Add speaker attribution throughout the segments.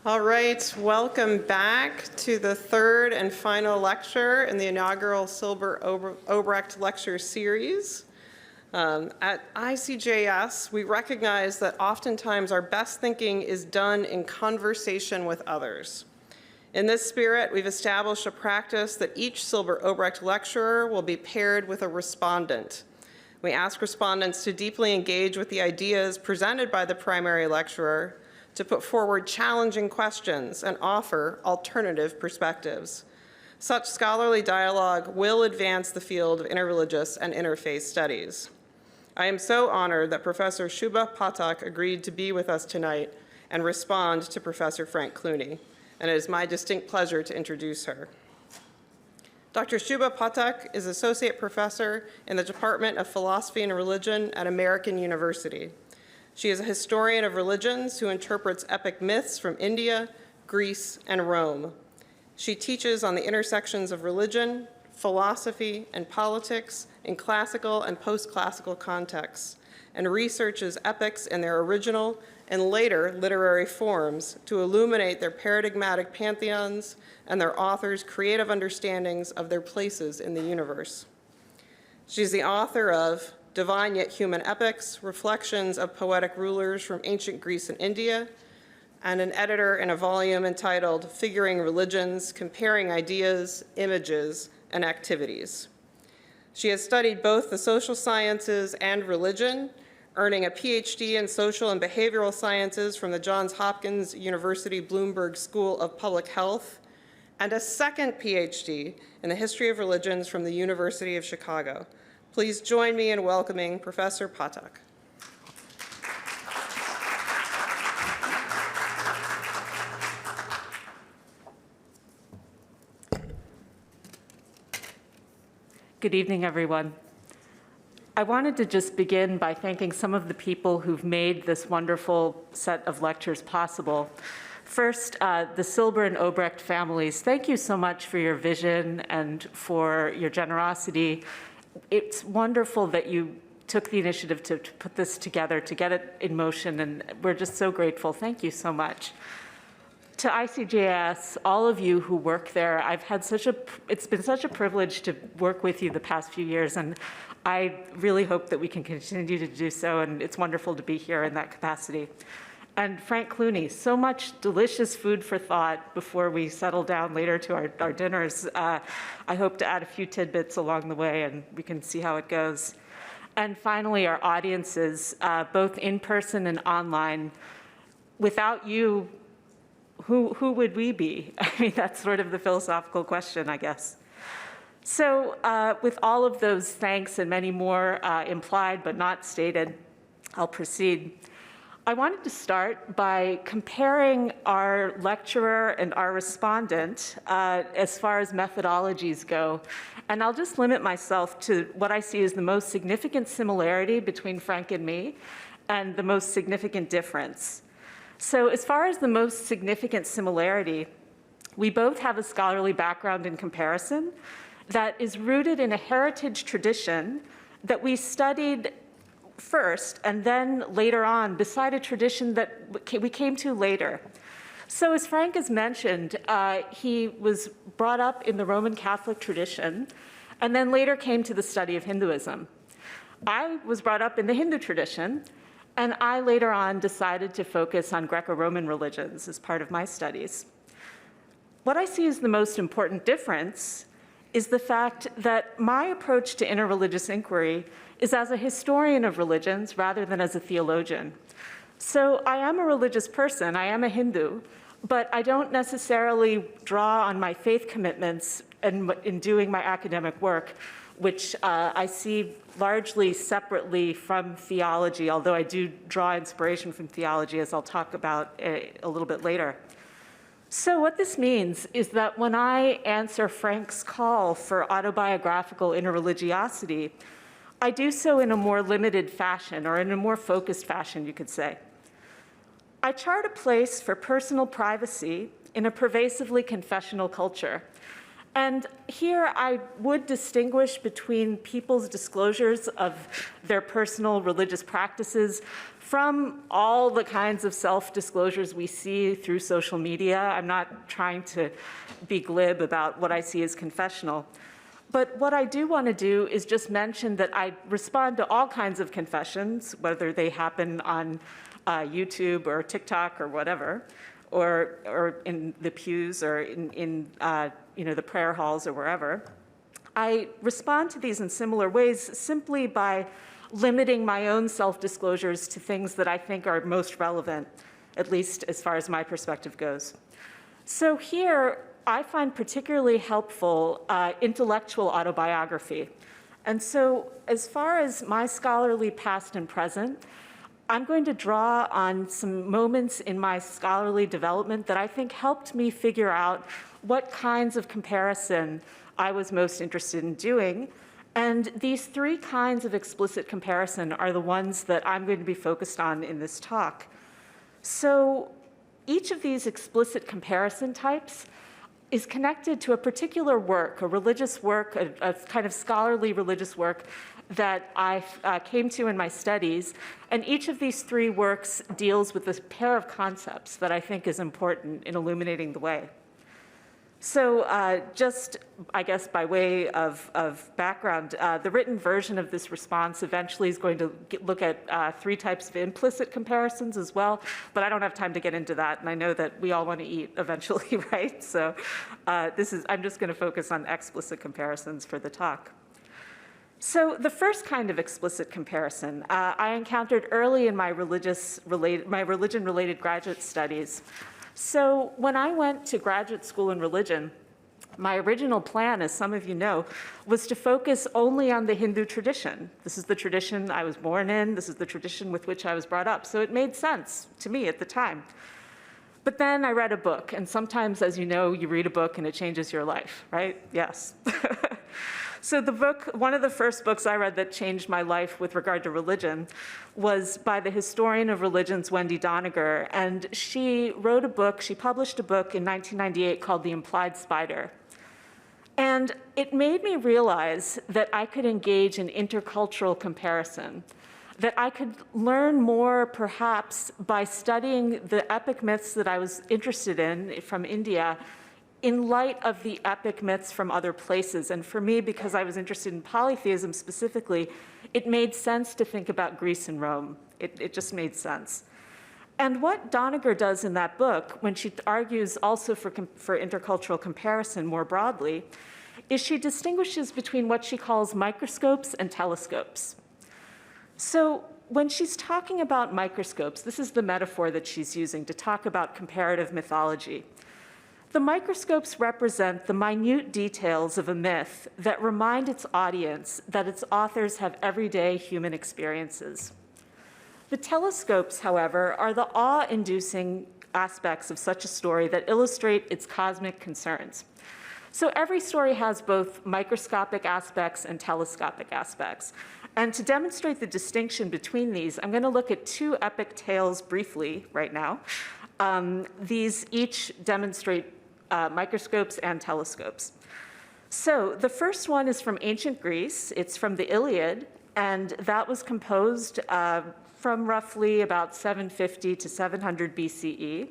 Speaker 1: All right, welcome back to the third and final lecture in the inaugural Silber-Obrecht Lecture series. At ICJS, we recognize that oftentimes our best thinking is done in conversation with others. In this spirit, we've established a practice that each Silber-Obrecht lecturer will be paired with a respondent. We ask respondents to deeply engage with the ideas presented by the primary lecturer, to put forward challenging questions and offer alternative perspectives. Such scholarly dialogue will advance the field of interreligious and interfaith studies. I am so honored that Professor Shubha Pathak agreed to be with us tonight and respond to Professor Frank Clooney, and it is my distinct pleasure to introduce her. Dr. Shubha Pathak is Associate Professor in the Department of Philosophy and Religion at American University. She is a historian of religions who interprets epic myths from India, Greece, and Rome. She teaches on the intersections of religion, philosophy, and politics in classical and post-classical contexts, and researches epics in their original and later literary forms to illuminate their paradigmatic pantheons and their authors' creative understandings of their places in the universe. She's the author of Divine Yet Human Epics, Reflections of Poetic Rulers from Ancient Greece and India, and an editor in a volume entitled Figuring Religions, Comparing Ideas, Images, and Activities. She has studied both the social sciences and religion, earning a Ph.D. in social and behavioral sciences from the Johns Hopkins University Bloomberg School of Public Health, and a second Ph.D. in the history of religions from the University of Chicago. Please join me in welcoming Professor Pathak.
Speaker 2: Good evening, everyone. I wanted to just begin by thanking some of the people who've made this wonderful set of lectures possible. First, the Silber and Obrecht families, thank you so much for your vision and for your generosity. It's wonderful that you took the initiative to put this together, to get it in motion, and we're just so grateful. Thank you so much. To ICJS, all of you who work there, it's been such a privilege to work with you the past few years, and I really hope that we can continue to do so, and it's wonderful to be here in that capacity. And Frank Clooney, so much delicious food for thought before we settle down later to our dinners. I hope to add a few tidbits along the way, and we can see how it goes. And finally, our audiences, both in person and online. Without you, who would we be? I mean, that's sort of the philosophical question, I guess. So with all of those thanks and many more implied but not stated, I'll proceed. I wanted to start by comparing our lecturer and our respondent as far as methodologies go. And I'll just limit myself to what I see as the most significant similarity between Frank and me and the most significant difference. So as far as the most significant similarity, we both have a scholarly background in comparison that is rooted in a heritage tradition that we studied first, and then later on, beside a tradition that we came to later. So as Frank has mentioned, he was brought up in the Roman Catholic tradition, and then later came to the study of Hinduism. I was brought up in the Hindu tradition, and I later on decided to focus on Greco-Roman religions as part of my studies. What I see as the most important difference is the fact that my approach to interreligious inquiry is as a historian of religions rather than as a theologian. So I am a religious person, I am a Hindu, but I don't necessarily draw on my faith commitments in doing my academic work, which I see largely separately from theology, although I do draw inspiration from theology, as I'll talk about a little bit later. So what this means is that when I answer Frank's call for autobiographical interreligiosity, I do so in a more limited fashion, or in a more focused fashion, you could say. I chart a place for personal privacy in a pervasively confessional culture. And here I would distinguish between people's disclosures of their personal religious practices from all the kinds of self-disclosures we see through social media. I'm not trying to be glib about what I see as confessional. But what I do want to do is just mention that I respond to all kinds of confessions, whether they happen on YouTube or TikTok or whatever, or in the pews or in the prayer halls or wherever. I respond to these in similar ways simply by limiting my own self-disclosures to things that I think are most relevant, at least as far as my perspective goes. So here, I find particularly helpful intellectual autobiography. And so as far as my scholarly past and present, I'm going to draw on some moments in my scholarly development that I think helped me figure out what kinds of comparison I was most interested in doing. And these three kinds of explicit comparison are the ones that I'm going to be focused on in this talk. So each of these explicit comparison types is connected to a particular work, a religious work, a kind of scholarly religious work that I came to in my studies. And each of these three works deals with this pair of concepts that I think is important in illuminating the way. So just, I guess, by way of background, the written version of this response eventually is going to look at three types of implicit comparisons as well, but I don't have time to get into that, and I know that we all want to eat eventually, right? So I'm just going to focus on explicit comparisons for the talk. So the first kind of explicit comparison I encountered early in my religion-related graduate studies. So when I went to graduate school in religion, my original plan, as some of you know, was to focus only on the Hindu tradition. This is the tradition I was born in. This is the tradition with which I was brought up. So it made sense to me at the time. But then I read a book, and sometimes, as you know, you read a book and it changes your life, right? Yes. So the book, one of the first books I read that changed my life with regard to religion was by the historian of religions, Wendy Doniger. And she published a book in 1998 called The Implied Spider. And it made me realize that I could engage in intercultural comparison, that I could learn more perhaps by studying the epic myths that I was interested in from India in light of the epic myths from other places. And for me, because I was interested in polytheism specifically, it made sense to think about Greece and Rome. It just made sense. And what Doniger does in that book, when she argues also for intercultural comparison more broadly, is she distinguishes between what she calls microscopes and telescopes. So when she's talking about microscopes, this is the metaphor that she's using to talk about comparative mythology. The microscopes represent the minute details of a myth that remind its audience that its authors have everyday human experiences. The telescopes, however, are the awe-inducing aspects of such a story that illustrate its cosmic concerns. So every story has both microscopic aspects and telescopic aspects. And to demonstrate the distinction between these, I'm going to look at two epic tales briefly right now. These each demonstrate microscopes and telescopes. So the first one is from ancient Greece. It's from the Iliad, and that was composed from roughly about 750 to 700 BCE.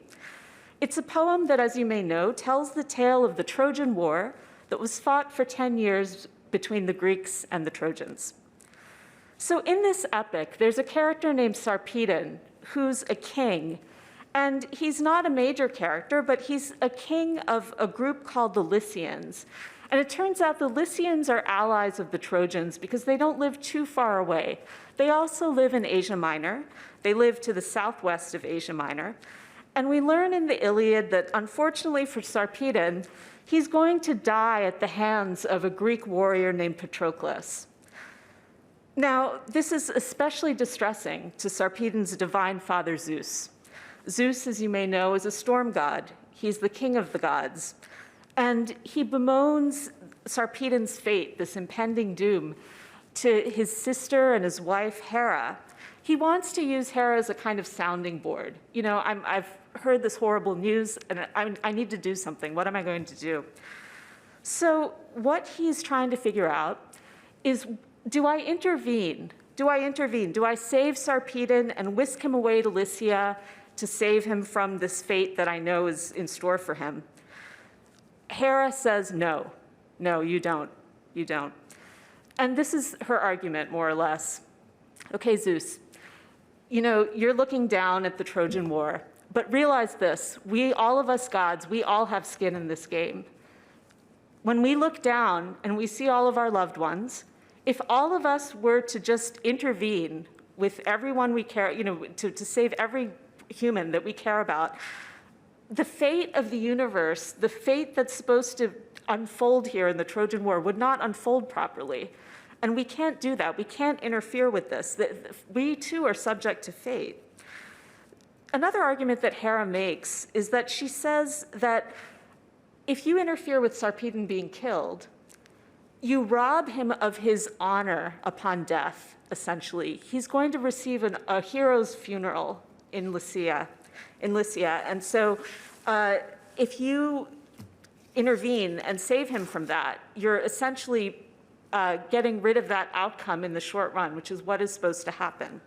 Speaker 2: It's a poem that, as you may know, tells the tale of the Trojan War that was fought for 10 years between the Greeks and the Trojans. So in this epic, there's a character named Sarpedon, who's a king. And he's not a major character, but he's a king of a group called the Lycians. And it turns out the Lycians are allies of the Trojans because they don't live too far away. They also live in Asia Minor. They live to the southwest of Asia Minor. And we learn in the Iliad that, unfortunately for Sarpedon, he's going to die at the hands of a Greek warrior named Patroclus. Now, this is especially distressing to Sarpedon's divine father, Zeus. Zeus, as you may know, is a storm god. He's the king of the gods. And he bemoans Sarpedon's fate, this impending doom, to his sister and his wife, Hera. He wants to use Hera as a kind of sounding board. You know, I've heard this horrible news, and I need to do something. What am I going to do? So what he's trying to figure out is, do I intervene Do I intervene? Do I save Sarpedon and whisk him away to Lycia to save him from this fate that I know is in store for him? Hera says, no, you don't. And this is her argument, more or less. Okay, Zeus, you're looking down at the Trojan War, but realize this, all of us gods, we all have skin in this game. When we look down and we see all of our loved ones, if all of us were to just intervene with everyone we care, to save every human that we care about, the fate of the universe, the fate that's supposed to unfold here in the Trojan War would not unfold properly. And we can't do that. We can't interfere with this. We too are subject to fate. Another argument that Hera makes is that she says that if you interfere with Sarpedon being killed, you rob him of his honor upon death, essentially. He's going to receive a hero's funeral in Lycia. And so if you intervene and save him from that, you're essentially getting rid of that outcome in the short run, which is what is supposed to happen.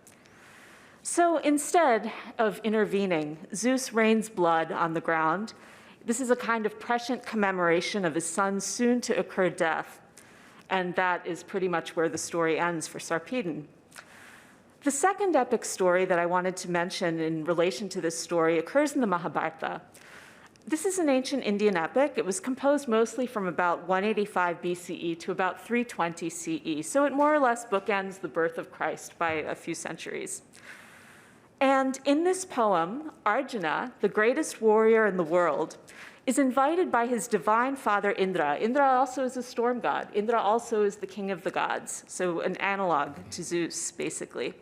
Speaker 2: So instead of intervening, Zeus rains blood on the ground. This is a kind of prescient commemoration of his son's soon-to-occur death. And that is pretty much where the story ends for Sarpedon. The second epic story that I wanted to mention in relation to this story occurs in the Mahabharata. This is an ancient Indian epic. It was composed mostly from about 185 BCE to about 320 CE. So it more or less bookends the birth of Christ by a few centuries. And in this poem, Arjuna, the greatest warrior in the world, is invited by his divine father Indra. Indra also is a storm god. Indra also is the king of the gods, so an analog to Zeus, basically.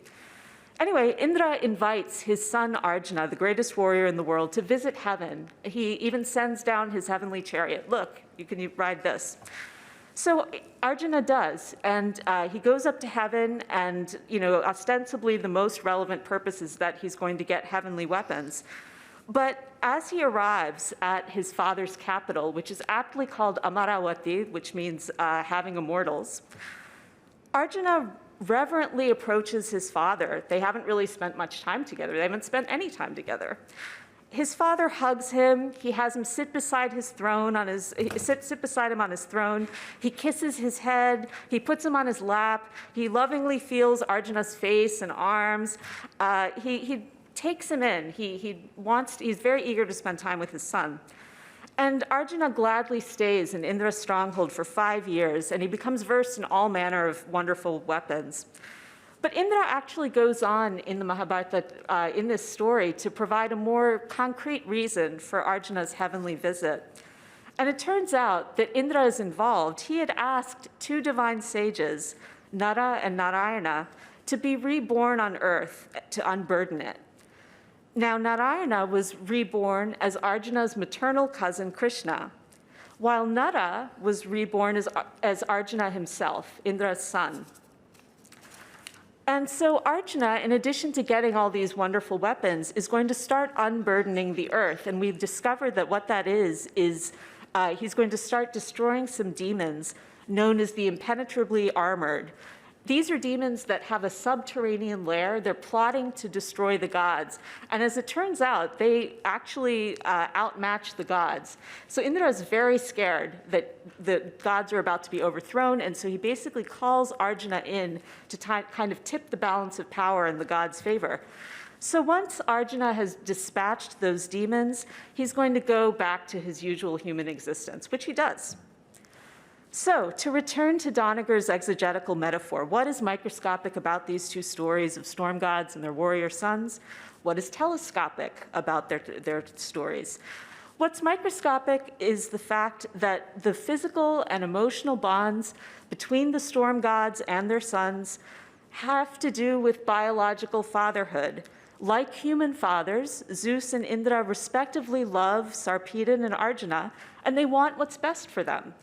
Speaker 2: Anyway, Indra invites his son Arjuna, the greatest warrior in the world, to visit heaven. He even sends down his heavenly chariot. Look, you can ride this. So Arjuna does, and he goes up to heaven, and ostensibly the most relevant purpose is that he's going to get heavenly weapons. But as he arrives at his father's capital, which is aptly called Amaravati, which means having immortals, Arjuna reverently approaches his father. They haven't really spent much time together. They haven't spent any time together. His father hugs him. He has him sit beside his throne sit beside him on his throne. He kisses his head. He puts him on his lap. He lovingly feels Arjuna's face and arms. He takes him in. He's very eager to spend time with his son. And Arjuna gladly stays in Indra's stronghold for 5 years, and he becomes versed in all manner of wonderful weapons. But Indra actually goes on in the Mahabharata, in this story, to provide a more concrete reason for Arjuna's heavenly visit. And it turns out that Indra is involved. He had asked 2 divine sages, Nara and Narayana, to be reborn on earth to unburden it. Now, Narayana was reborn as Arjuna's maternal cousin Krishna, while Nara was reborn as Arjuna himself, Indra's son. And so Arjuna, in addition to getting all these wonderful weapons, is going to start unburdening the earth. And we've discovered that what that is he's going to start destroying some demons known as the impenetrably armored. These are demons that have a subterranean lair. They're plotting to destroy the gods. And as it turns out, they actually outmatch the gods. So Indra is very scared that the gods are about to be overthrown. And so he basically calls Arjuna in to kind of tip the balance of power in the gods' favor. So once Arjuna has dispatched those demons, he's going to go back to his usual human existence, which he does. So, to return to Doniger's exegetical metaphor, what is microscopic about these 2 stories of storm gods and their warrior sons? What is telescopic about their stories? What's microscopic is the fact that the physical and emotional bonds between the storm gods and their sons have to do with biological fatherhood. Like human fathers, Zeus and Indra respectively love Sarpedon and Arjuna, and they want what's best for them.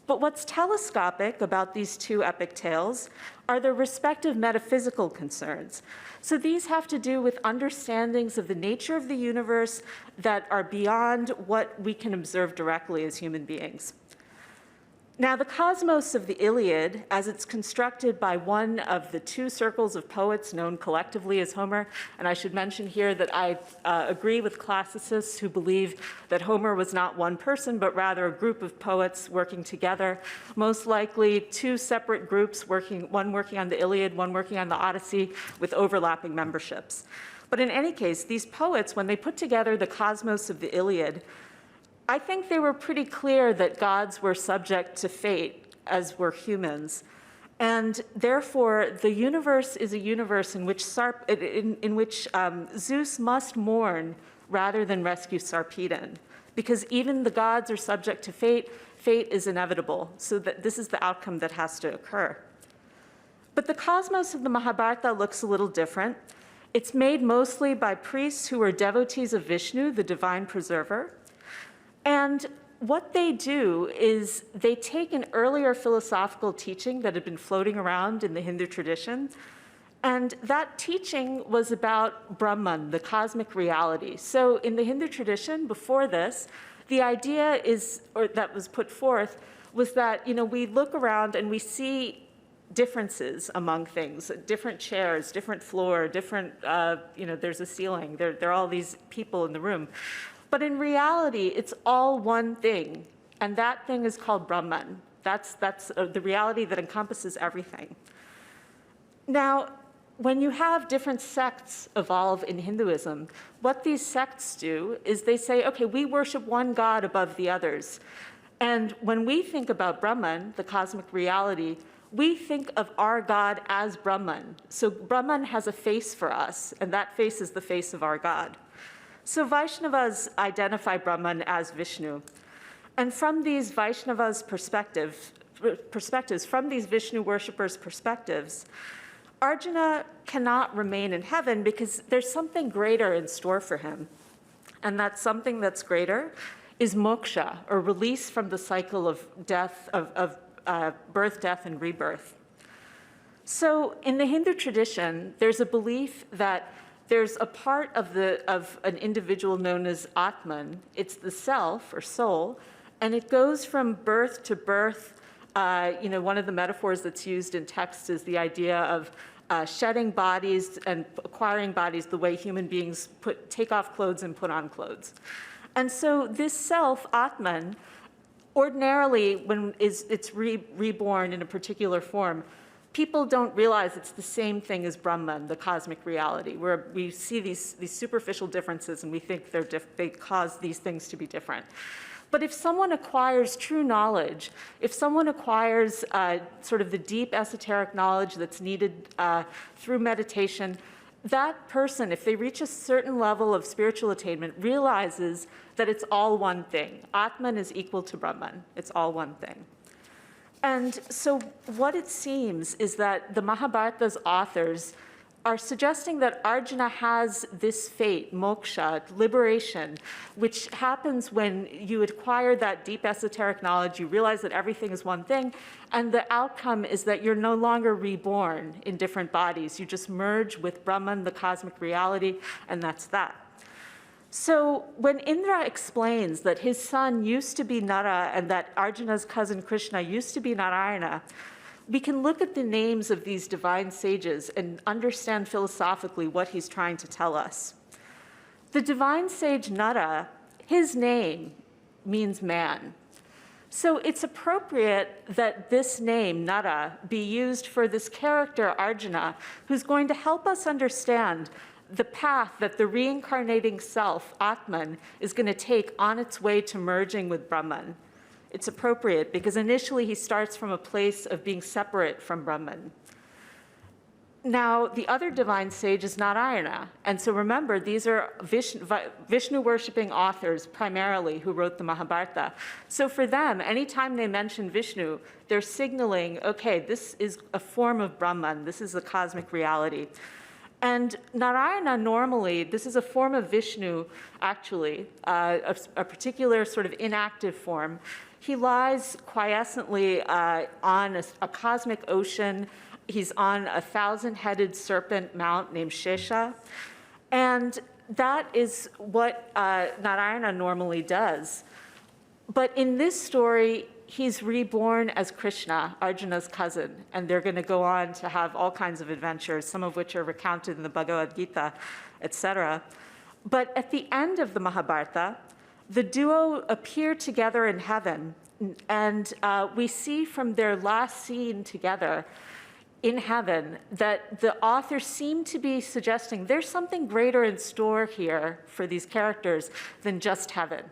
Speaker 2: But what's telescopic about these 2 epic tales are their respective metaphysical concerns. So these have to do with understandings of the nature of the universe that are beyond what we can observe directly as human beings. Now, the cosmos of the Iliad, as it's constructed by one of the two circles of poets known collectively as Homer, and I should mention here that I agree with classicists who believe that Homer was not one person, but rather a group of poets working together, most likely two separate groups, one working on the Iliad, one working on the Odyssey, with overlapping memberships. But in any case, these poets, when they put together the cosmos of the Iliad, I think they were pretty clear that gods were subject to fate, as were humans. And therefore, the universe is a universe in which, Zeus must mourn rather than rescue Sarpedon. Because even the gods are subject to fate, fate is inevitable. So that this is the outcome that has to occur. But the cosmos of the Mahabharata looks a little different. It's made mostly by priests who are devotees of Vishnu, the divine preserver. And what they do is they take an earlier philosophical teaching that had been floating around in the Hindu tradition, and that teaching was about Brahman, the cosmic reality. So in the Hindu tradition, before this, the idea that was put forth was that, we look around and we see differences among things, different chairs, different floor, different, there's a ceiling, there are all these people in the room. But in reality, it's all one thing, and that thing is called Brahman. That's the reality that encompasses everything. Now, when you have different sects evolve in Hinduism, what these sects do is they say, okay, we worship one god above the others. And when we think about Brahman, the cosmic reality, we think of our God as Brahman. So Brahman has a face for us, and that face is the face of our God. So Vaishnavas identify Brahman as Vishnu. And from these Vaishnavas' perspectives, from these Vishnu worshippers' perspectives, Arjuna cannot remain in heaven because there's something greater in store for him. And that something that's greater is moksha, or release from the cycle of death, of birth, death, and rebirth. So in the Hindu tradition, there's a belief that there's a part of an individual known as Atman. It's the self or soul, and it goes from birth to birth. One of the metaphors that's used in text is the idea of shedding bodies and acquiring bodies the way human beings take off clothes and put on clothes. And so this self, Atman, ordinarily when it's reborn in a particular form, people don't realize it's the same thing as Brahman, the cosmic reality, where we see these superficial differences and we think they cause these things to be different. But if someone acquires true knowledge, if someone acquires sort of the deep esoteric knowledge that's needed through meditation, that person, if they reach a certain level of spiritual attainment, realizes that it's all one thing. Atman is equal to Brahman. It's all one thing. And so what it seems is that the Mahabharata's authors are suggesting that Arjuna has this fate, moksha, liberation, which happens when you acquire that deep esoteric knowledge, you realize that everything is one thing, and the outcome is that you're no longer reborn in different bodies. You just merge with Brahman, the cosmic reality, and that's that. So when Indra explains that his son used to be Nara and that Arjuna's cousin Krishna used to be Narayana, we can look at the names of these divine sages and understand philosophically what he's trying to tell us. The divine sage Nara, his name means man. So it's appropriate that this name, Nara, be used for this character, Arjuna, who's going to help us understand the path that the reincarnating self, Atman, is going to take on its way to merging with Brahman. It's appropriate because initially he starts from a place of being separate from Brahman. Now, the other divine sage is Narayana. And so remember, these are Vishnu-worshipping authors primarily who wrote the Mahabharata. So for them, anytime they mention Vishnu, they're signaling, okay, this is a form of Brahman. This is the cosmic reality. And Narayana normally, this is a form of Vishnu, actually, a particular sort of inactive form. He lies quiescently on a cosmic ocean. He's on a 1,000-headed serpent mount named Shesha. And that is what Narayana normally does. But in this story, he's reborn as Krishna, Arjuna's cousin, and they're going to go on to have all kinds of adventures, some of which are recounted in the Bhagavad Gita, etc. But at the end of the Mahabharata, the duo appear together in heaven, and we see from their last scene together in heaven that the author seemed to be suggesting there's something greater in store here for these characters than just heaven.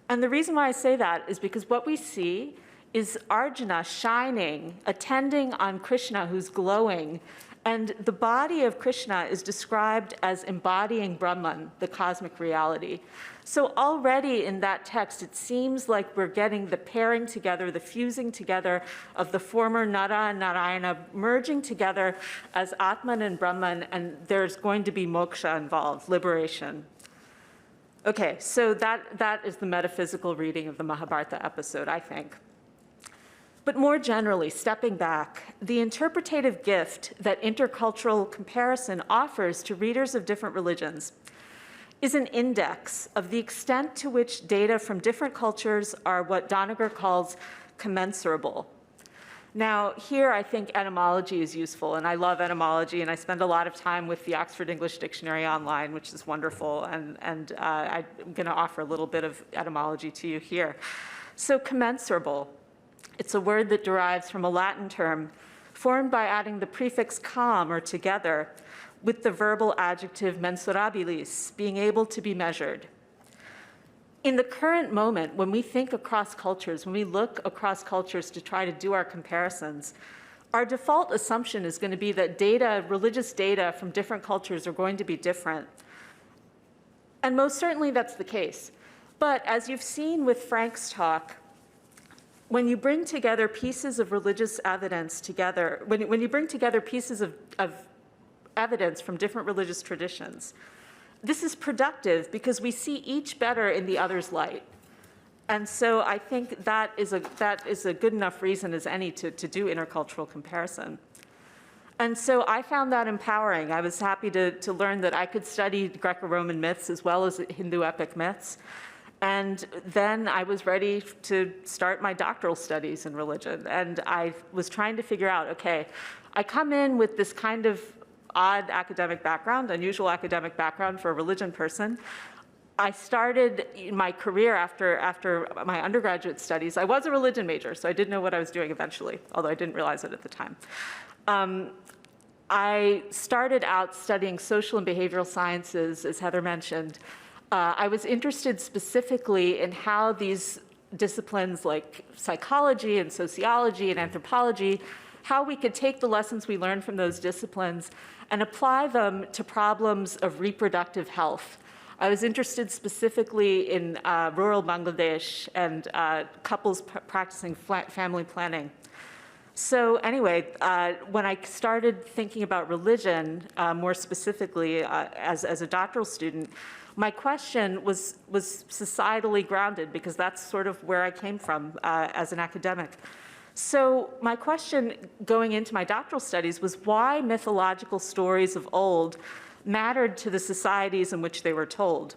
Speaker 2: And the reason why I say that is because what we see is Arjuna shining, attending on Krishna who's glowing, and the body of Krishna is described as embodying Brahman, the cosmic reality. So already in that text, it seems like we're getting the pairing together, the fusing together of the former Nara and Narayana merging together as Atman and Brahman, and there's going to be moksha involved, liberation. Okay, so that is the metaphysical reading of the Mahabharata episode, I think. But more generally, stepping back, the interpretative gift that intercultural comparison offers to readers of different religions is an index of the extent to which data from different cultures are what Doniger calls commensurable. Now, here I think etymology is useful, and I love etymology, and I spend a lot of time with the Oxford English Dictionary online, which is wonderful, and I'm going to offer a little bit of etymology to you here. So commensurable. It's a word that derives from a Latin term formed by adding the prefix com, or together, with the verbal adjective mensurabilis, being able to be measured. In the current moment, when we think across cultures, when we look across cultures to try to do our comparisons, our default assumption is going to be that data, religious data from different cultures are going to be different. And most certainly that's the case. But as you've seen with Frank's talk, when you bring together pieces of religious evidence together, when you bring together pieces of evidence from different religious traditions, this is productive because we see each better in the other's light. And so I think that is a good enough reason as any to do intercultural comparison. And so I found that empowering. I was happy to learn that I could study Greco-Roman myths as well as Hindu epic myths. And then I was ready to start my doctoral studies in religion. And I was trying to figure out, okay, I come in with this kind of odd academic background, unusual academic background for a religion person. I started my career after my undergraduate studies. I was a religion major, so I did know what I was doing eventually, although I didn't realize it at the time. I started out studying social and behavioral sciences, as Heather mentioned. I was interested specifically in how these disciplines like psychology and sociology and anthropology, how we could take the lessons we learned from those disciplines and apply them to problems of reproductive health. I was interested specifically in rural Bangladesh and couples practicing family planning. So anyway, when I started thinking about religion, more specifically as a doctoral student, my question was societally grounded because that's sort of where I came from as an academic. So my question going into my doctoral studies was why mythological stories of old mattered to the societies in which they were told.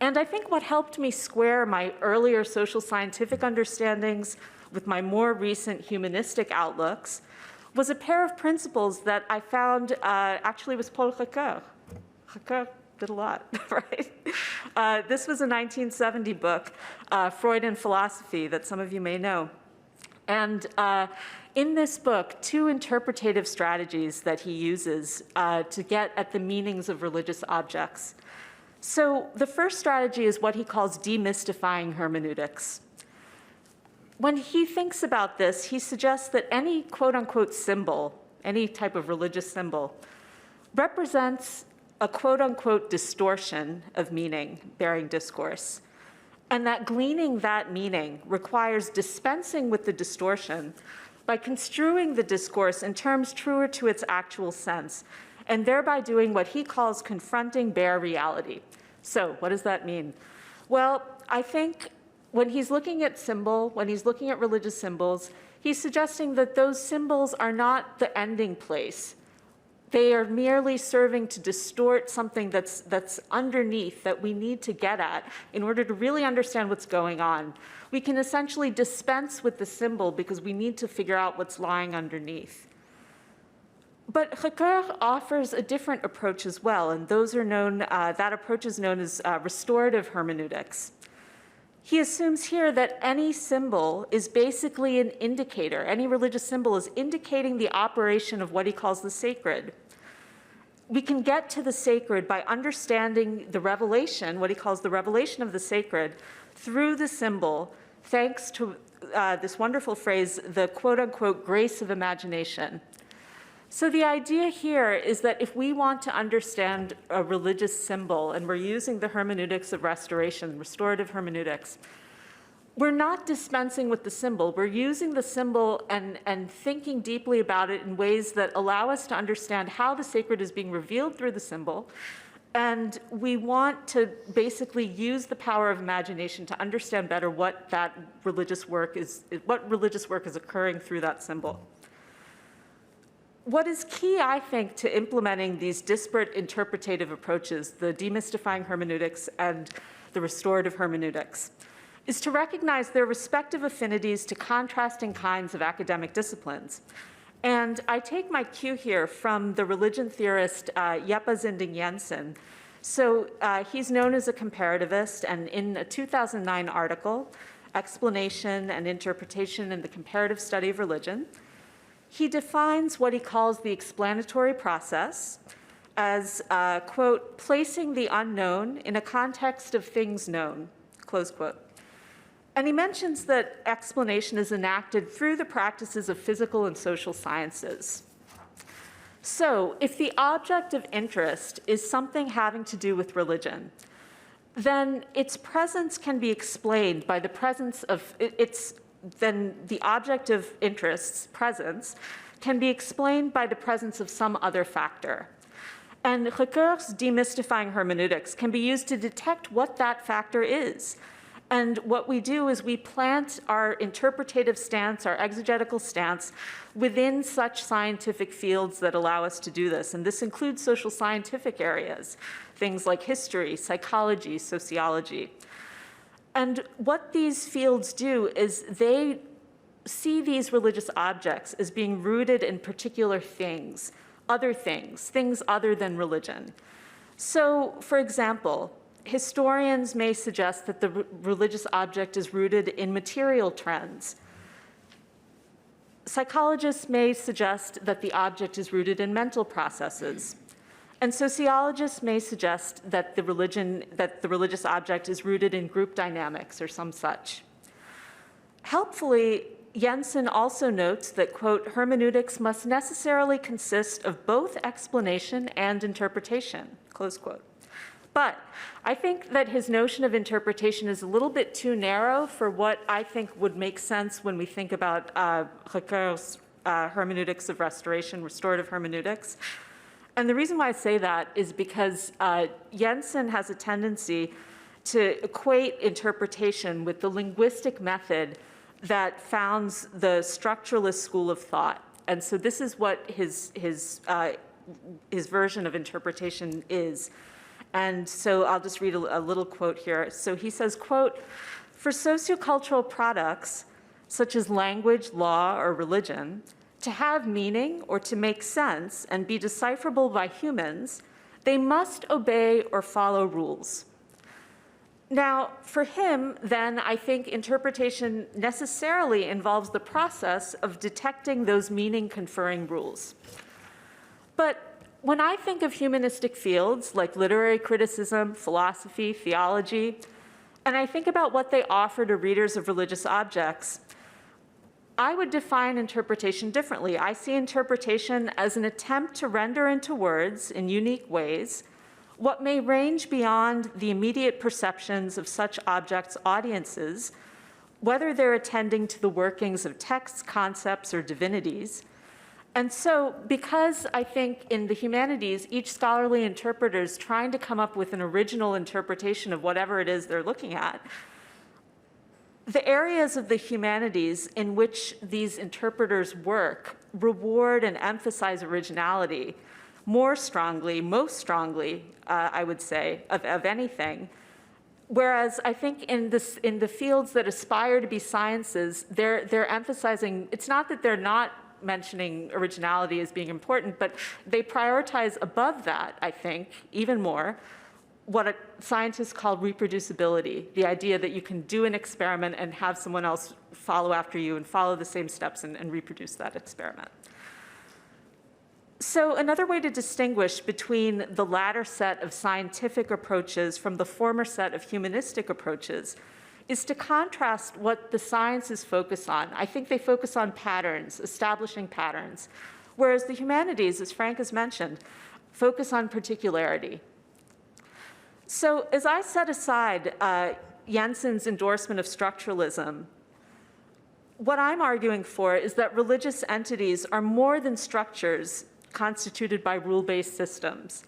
Speaker 2: And I think what helped me square my earlier social scientific understandings with my more recent humanistic outlooks was a pair of principles that I found actually was Paul Ricoeur. Ricoeur did a lot, right? This was a 1970 book, Freud and Philosophy, that some of you may know. And in this book, two interpretative strategies that he uses to get at the meanings of religious objects. So the first strategy is what he calls demystifying hermeneutics. When he thinks about this, he suggests that any quote-unquote symbol, any type of religious symbol, represents a quote-unquote distortion of meaning bearing discourse, and that gleaning that meaning requires dispensing with the distortion by construing the discourse in terms truer to its actual sense, and thereby doing what he calls confronting bare reality. So what does that mean? Well, I think when he's looking at when he's looking at religious symbols, he's suggesting that those symbols are not the ending place. They are merely serving to distort something that's underneath that we need to get at in order to really understand what's going on. We can essentially dispense with the symbol because we need to figure out what's lying underneath. But Ricoeur offers a different approach as well, and those are known, that approach is known as restorative hermeneutics. He assumes here that any symbol is basically an indicator. Any religious symbol is indicating the operation of what he calls the sacred. We can get to the sacred by understanding the revelation, what he calls the revelation of the sacred, through the symbol, thanks to this wonderful phrase, the quote-unquote grace of imagination. So the idea here is that if we want to understand a religious symbol, and we're using the hermeneutics of restoration, restorative hermeneutics, we're not dispensing with the symbol. We're using the symbol and thinking deeply about it in ways that allow us to understand how the sacred is being revealed through the symbol. And we want to basically use the power of imagination to understand better what that religious work is, what religious work is occurring through that symbol. What is key, I think, to implementing these disparate interpretative approaches, the demystifying hermeneutics and the restorative hermeneutics, is to recognize their respective affinities to contrasting kinds of academic disciplines. And I take my cue here from the religion theorist Jeppe Zinding Jensen. So he's known as a comparativist, and in a 2009 article, Explanation and Interpretation in the Comparative Study of Religion, he defines what he calls the explanatory process as, quote, placing the unknown in a context of things known, close quote. And he mentions that explanation is enacted through the practices of physical and social sciences. So if the object of interest is something having to do with religion, then its presence can be explained by the presence of then the object of interest's presence can be explained by the presence of some other factor. And Ricoeur's demystifying hermeneutics can be used to detect what that factor is. And what we do is we plant our interpretative stance, our exegetical stance, within such scientific fields that allow us to do this. And this includes social scientific areas, things like history, psychology, sociology. And what these fields do is they see these religious objects as being rooted in particular things other than religion. So, for example, historians may suggest that the religious object is rooted in material trends. Psychologists may suggest that the object is rooted in mental processes. And sociologists may suggest that the religious object is rooted in group dynamics or some such. Helpfully, Jensen also notes that, quote, hermeneutics must necessarily consist of both explanation and interpretation, close quote. But I think that his notion of interpretation is a little bit too narrow for what I think would make sense when we think about Ricoeur's hermeneutics of restoration, restorative hermeneutics. And the reason why I say that is because Jensen has a tendency to equate interpretation with the linguistic method that founds the structuralist school of thought. And so this is what his version of interpretation is. And so I'll just read a little quote here. So he says, quote, for sociocultural products, such as language, law, or religion, to have meaning or to make sense and be decipherable by humans, they must obey or follow rules. Now, for him, then, I think interpretation necessarily involves the process of detecting those meaning-conferring rules. But when I think of humanistic fields like literary criticism, philosophy, theology, and I think about what they offer to readers of religious objects, I would define interpretation differently. I see interpretation as an attempt to render into words in unique ways what may range beyond the immediate perceptions of such objects' audiences, whether they're attending to the workings of texts, concepts, or divinities. And so, because I think in the humanities, each scholarly interpreter is trying to come up with an original interpretation of whatever it is they're looking at, the areas of the humanities in which these interpreters work reward and emphasize originality, more strongly, most strongly, I would say, of anything. Whereas I think in the fields that aspire to be sciences, they're emphasizing, it's not that they're not mentioning originality as being important, but they prioritize above that, I think, even more, what scientists call reproducibility, the idea that you can do an experiment and have someone else follow after you and follow the same steps and reproduce that experiment. So another way to distinguish between the latter set of scientific approaches from the former set of humanistic approaches is to contrast what the sciences focus on. I think they focus on patterns, establishing patterns, whereas the humanities, as Frank has mentioned, focus on particularity. So as I set aside Jensen's endorsement of structuralism, what I'm arguing for is that religious entities are more than structures constituted by rule-based systems.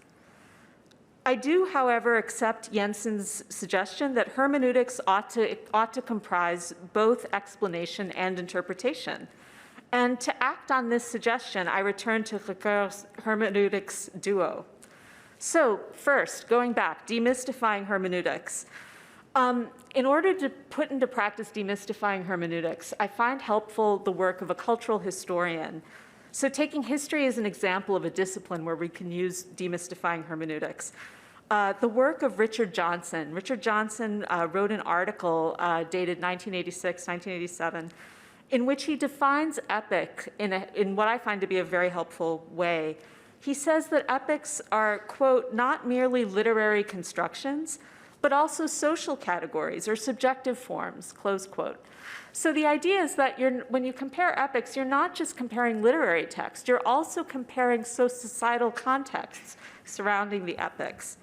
Speaker 2: I do, however, accept Jensen's suggestion that hermeneutics ought to comprise both explanation and interpretation. And to act on this suggestion, I return to Ricoeur's hermeneutics duo. So first, going back, demystifying hermeneutics. In order to put into practice demystifying hermeneutics, I find helpful the work of a cultural historian. So taking history as an example of a discipline where we can use demystifying hermeneutics. The work of Richard Johnson. Richard Johnson wrote an article dated 1986, 1987, in which he defines epic in what I find to be a very helpful way. He says that epics are, quote, not merely literary constructions, but also social categories or subjective forms, close quote. So the idea is that when you compare epics, you're not just comparing literary text, you're also comparing societal contexts surrounding the epics.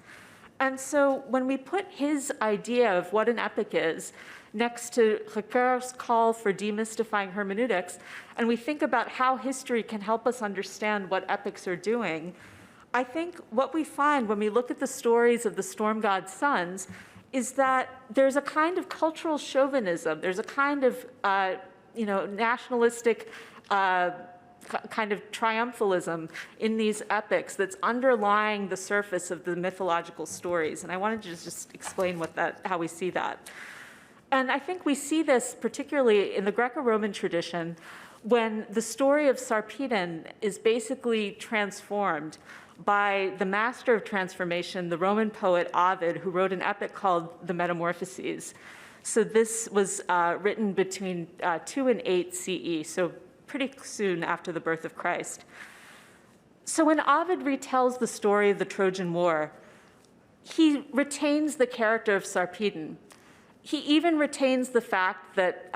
Speaker 2: And so when we put his idea of what an epic is next to Ricoeur's call for demystifying hermeneutics, and we think about how history can help us understand what epics are doing, I think what we find when we look at the stories of the storm god's sons is that there's a kind of cultural chauvinism, there's a kind of nationalistic kind of triumphalism in these epics that's underlying the surface of the mythological stories. And I wanted to just explain how we see that. And I think we see this particularly in the Greco-Roman tradition when the story of Sarpedon is basically transformed by the master of transformation, the Roman poet Ovid, who wrote an epic called the Metamorphoses. So this was written between 2 and 8 CE, so pretty soon after the birth of Christ. So when Ovid retells the story of the Trojan War, he retains the character of Sarpedon. He even retains the fact that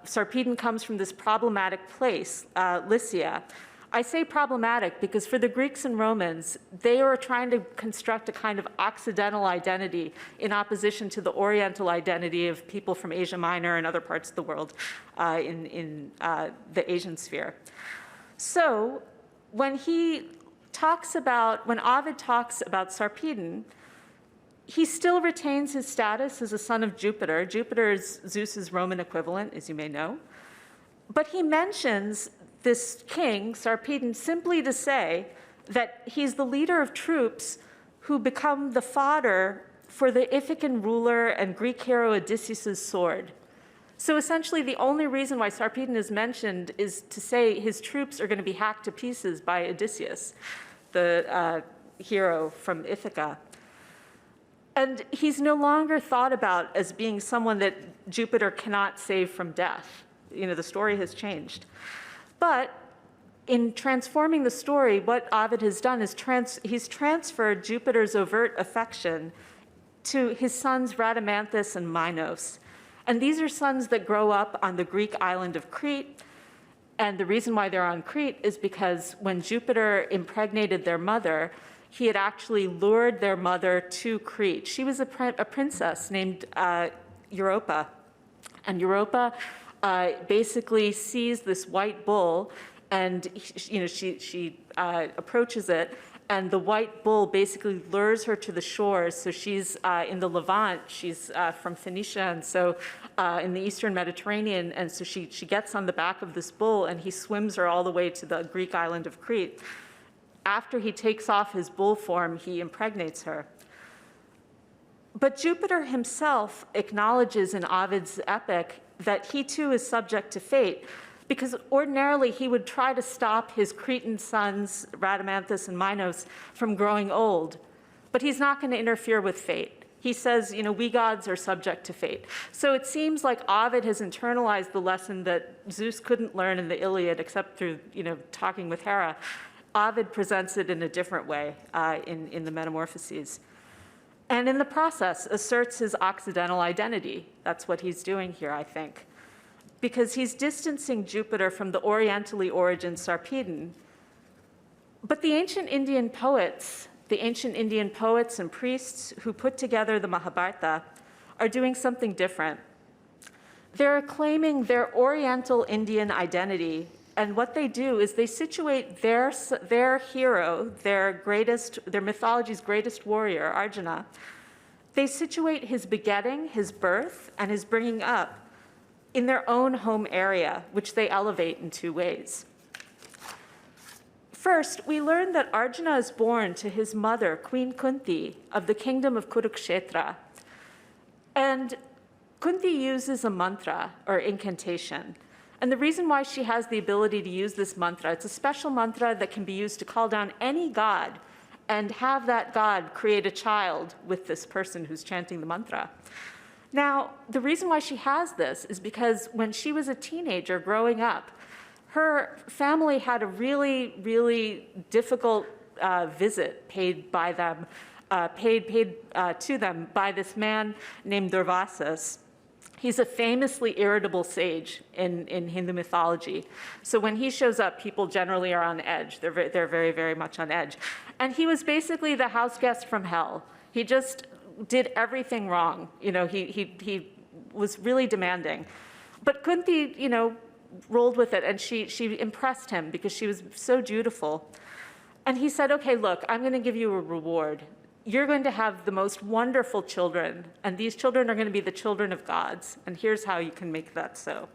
Speaker 2: Sarpedon comes from this problematic place, Lycia. I say problematic because for the Greeks and Romans, they were trying to construct a kind of Occidental identity in opposition to the Oriental identity of people from Asia Minor and other parts of the world in the Asian sphere. So when Ovid talks about Sarpedon, he still retains his status as a son of Jupiter. Jupiter is Zeus's Roman equivalent, as you may know. But he mentions this king, Sarpedon, simply to say that he's the leader of troops who become the fodder for the Ithacan ruler and Greek hero Odysseus' sword. So essentially, the only reason why Sarpedon is mentioned is to say his troops are going to be hacked to pieces by Odysseus, the hero from Ithaca. And he's no longer thought about as being someone that Jupiter cannot save from death. The story has changed. But in transforming the story, what Ovid has done is he's transferred Jupiter's overt affection to his sons Rhadamanthus and Minos. And these are sons that grow up on the Greek island of Crete. And the reason why they're on Crete is because when Jupiter impregnated their mother, he had actually lured their mother to Crete. She was a princess named Europa. And Europa basically sees this white bull, and she approaches it, and the white bull basically lures her to the shores. So she's in the Levant, she's from Phoenicia, and so in the Eastern Mediterranean, and so she gets on the back of this bull, and he swims her all the way to the Greek island of Crete. after he takes off his bull form, he impregnates her. But Jupiter himself acknowledges in Ovid's epic that he too is subject to fate, because ordinarily he would try to stop his Cretan sons, Rhadamanthus and Minos, from growing old. But he's not going to interfere with fate. He says, we gods are subject to fate. So it seems like Ovid has internalized the lesson that Zeus couldn't learn in the Iliad except through, talking with Hera. Ovid presents it in a different way in the Metamorphoses. And in the process, asserts his Occidental identity. That's what he's doing here, I think. Because he's distancing Jupiter from the Orientally origin Sarpedon. But the ancient Indian poets and priests who put together the Mahabharata are doing something different. They're claiming their Oriental Indian identity, and what they do is they situate their hero, their mythology's greatest warrior, Arjuna, they situate his begetting, his birth, and his bringing up in their own home area, which they elevate in two ways. First, we learn that Arjuna is born to his mother, Queen Kunti, of the kingdom of Kurukshetra. And Kunti uses a mantra, or incantation. And the reason why she has the ability to use this mantra, it's a special mantra that can be used to call down any god and have that god create a child with this person who's chanting the mantra. Now, the reason why she has this is because when she was a teenager growing up, her family had a really, really difficult visit paid by them, to them by this man named Durvasas. He's a famously irritable sage in Hindu mythology. So when he shows up, people generally are on edge. They're very, very much on edge. And he was basically the house guest from hell. He just did everything wrong. He was really demanding. But Kunti, rolled with it, and she impressed him because she was so dutiful. And he said, okay, look, I'm going to give you a reward. You're going to have the most wonderful children, and these children are going to be the children of gods, and here's how you can make that so.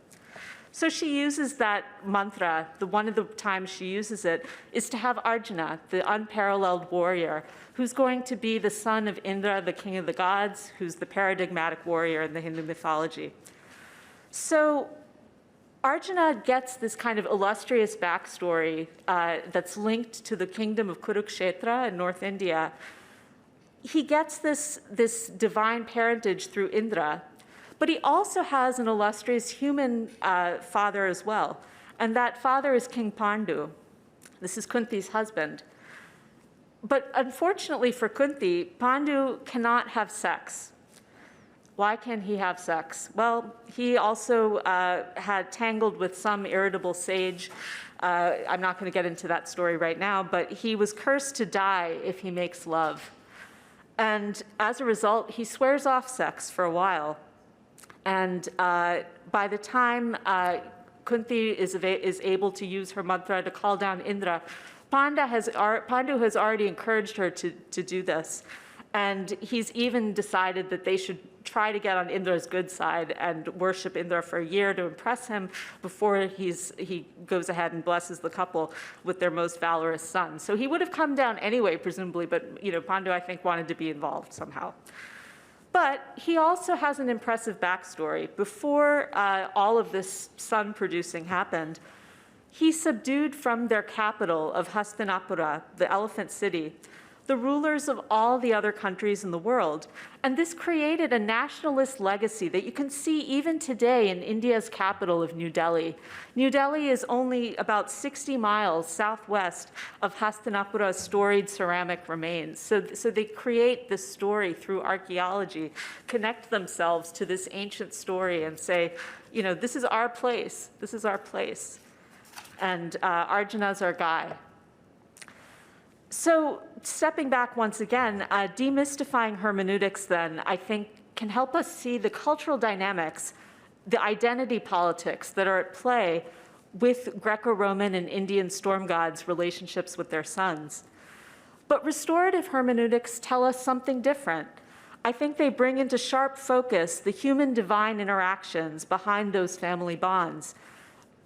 Speaker 2: So she uses that mantra. One of the times she uses it is to have Arjuna, the unparalleled warrior, who's going to be the son of Indra, the king of the gods, who's the paradigmatic warrior in the Hindu mythology. So Arjuna gets this kind of illustrious backstory that's linked to the kingdom of Kurukshetra in North India. He gets this divine parentage through Indra, but he also has an illustrious human father as well. And that father is King Pandu. This is Kunti's husband. But unfortunately for Kunti, Pandu cannot have sex. Why can't he have sex? Well, he also had tangled with some irritable sage. I'm not going to get into that story right now, but he was cursed to die if he makes love. And as a result, he swears off sex for a while. And by the time Kunti is able to use her mantra to call down Indra, Pandu has already encouraged her to do this. And he's even decided that they should try to get on Indra's good side and worship Indra for a year to impress him before he goes ahead and blesses the couple with their most valorous son. So he would have come down anyway, presumably, but Pandu, I think, wanted to be involved somehow. But he also has an impressive backstory. Before all of this son-producing happened, he subdued from their capital of Hastinapura, the elephant city, the rulers of all the other countries in the world. And this created a nationalist legacy that you can see even today in India's capital of New Delhi. New Delhi is only about 60 miles southwest of Hastinapura's storied ceramic remains. So they create this story through archaeology, connect themselves to this ancient story and say, this is our place, this is our place. And Arjuna's our guy. So stepping back once again, demystifying hermeneutics then, I think, can help us see the cultural dynamics, the identity politics that are at play with Greco-Roman and Indian storm gods' relationships with their sons. But restorative hermeneutics tell us something different. I think they bring into sharp focus the human-divine interactions behind those family bonds.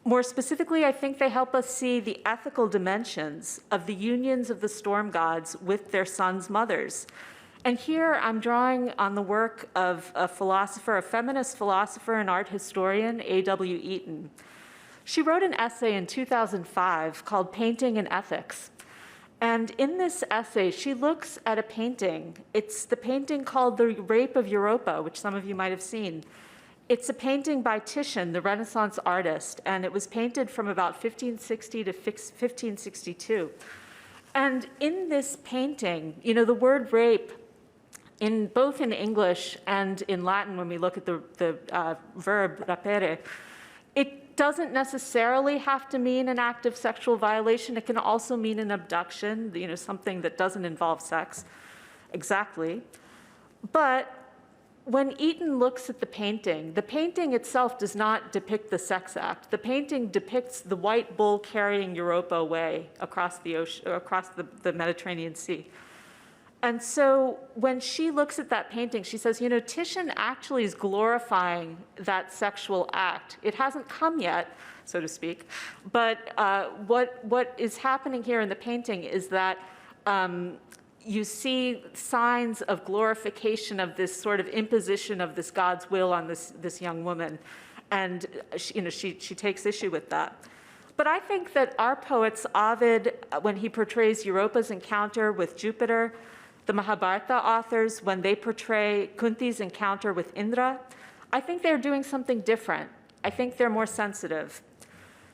Speaker 2: More specifically, I think they help us see the ethical dimensions of the unions of the storm gods with their sons' mothers. And here I'm drawing on the work of a philosopher, a feminist philosopher and art historian, A.W. Eaton. She wrote an essay in 2005 called Painting and Ethics. And in this essay, she looks at a painting. It's the painting called The Rape of Europa, which some of you might have seen. It's a painting by Titian, the Renaissance artist, and it was painted from about 1560 to 1562. And in this painting, you know, the word rape, both in English and in Latin, when we look at the verb rapere, it doesn't necessarily have to mean an act of sexual violation. It can also mean an abduction, you know, something that doesn't involve sex, exactly. But when Eaton looks at the painting itself does not depict the sex act. The painting depicts the white bull carrying Europa away across the ocean, across the Mediterranean Sea. And so when she looks at that painting, she says, you know, Titian actually is glorifying that sexual act. It hasn't come yet, so to speak, but what is happening here in the painting is that you see signs of glorification of this sort of imposition of this God's will on this young woman. And she takes issue with that. But I think that our poets, Ovid, when he portrays Europa's encounter with Jupiter, the Mahabharata authors, when they portray Kunti's encounter with Indra, I think they're doing something different. I think they're more sensitive.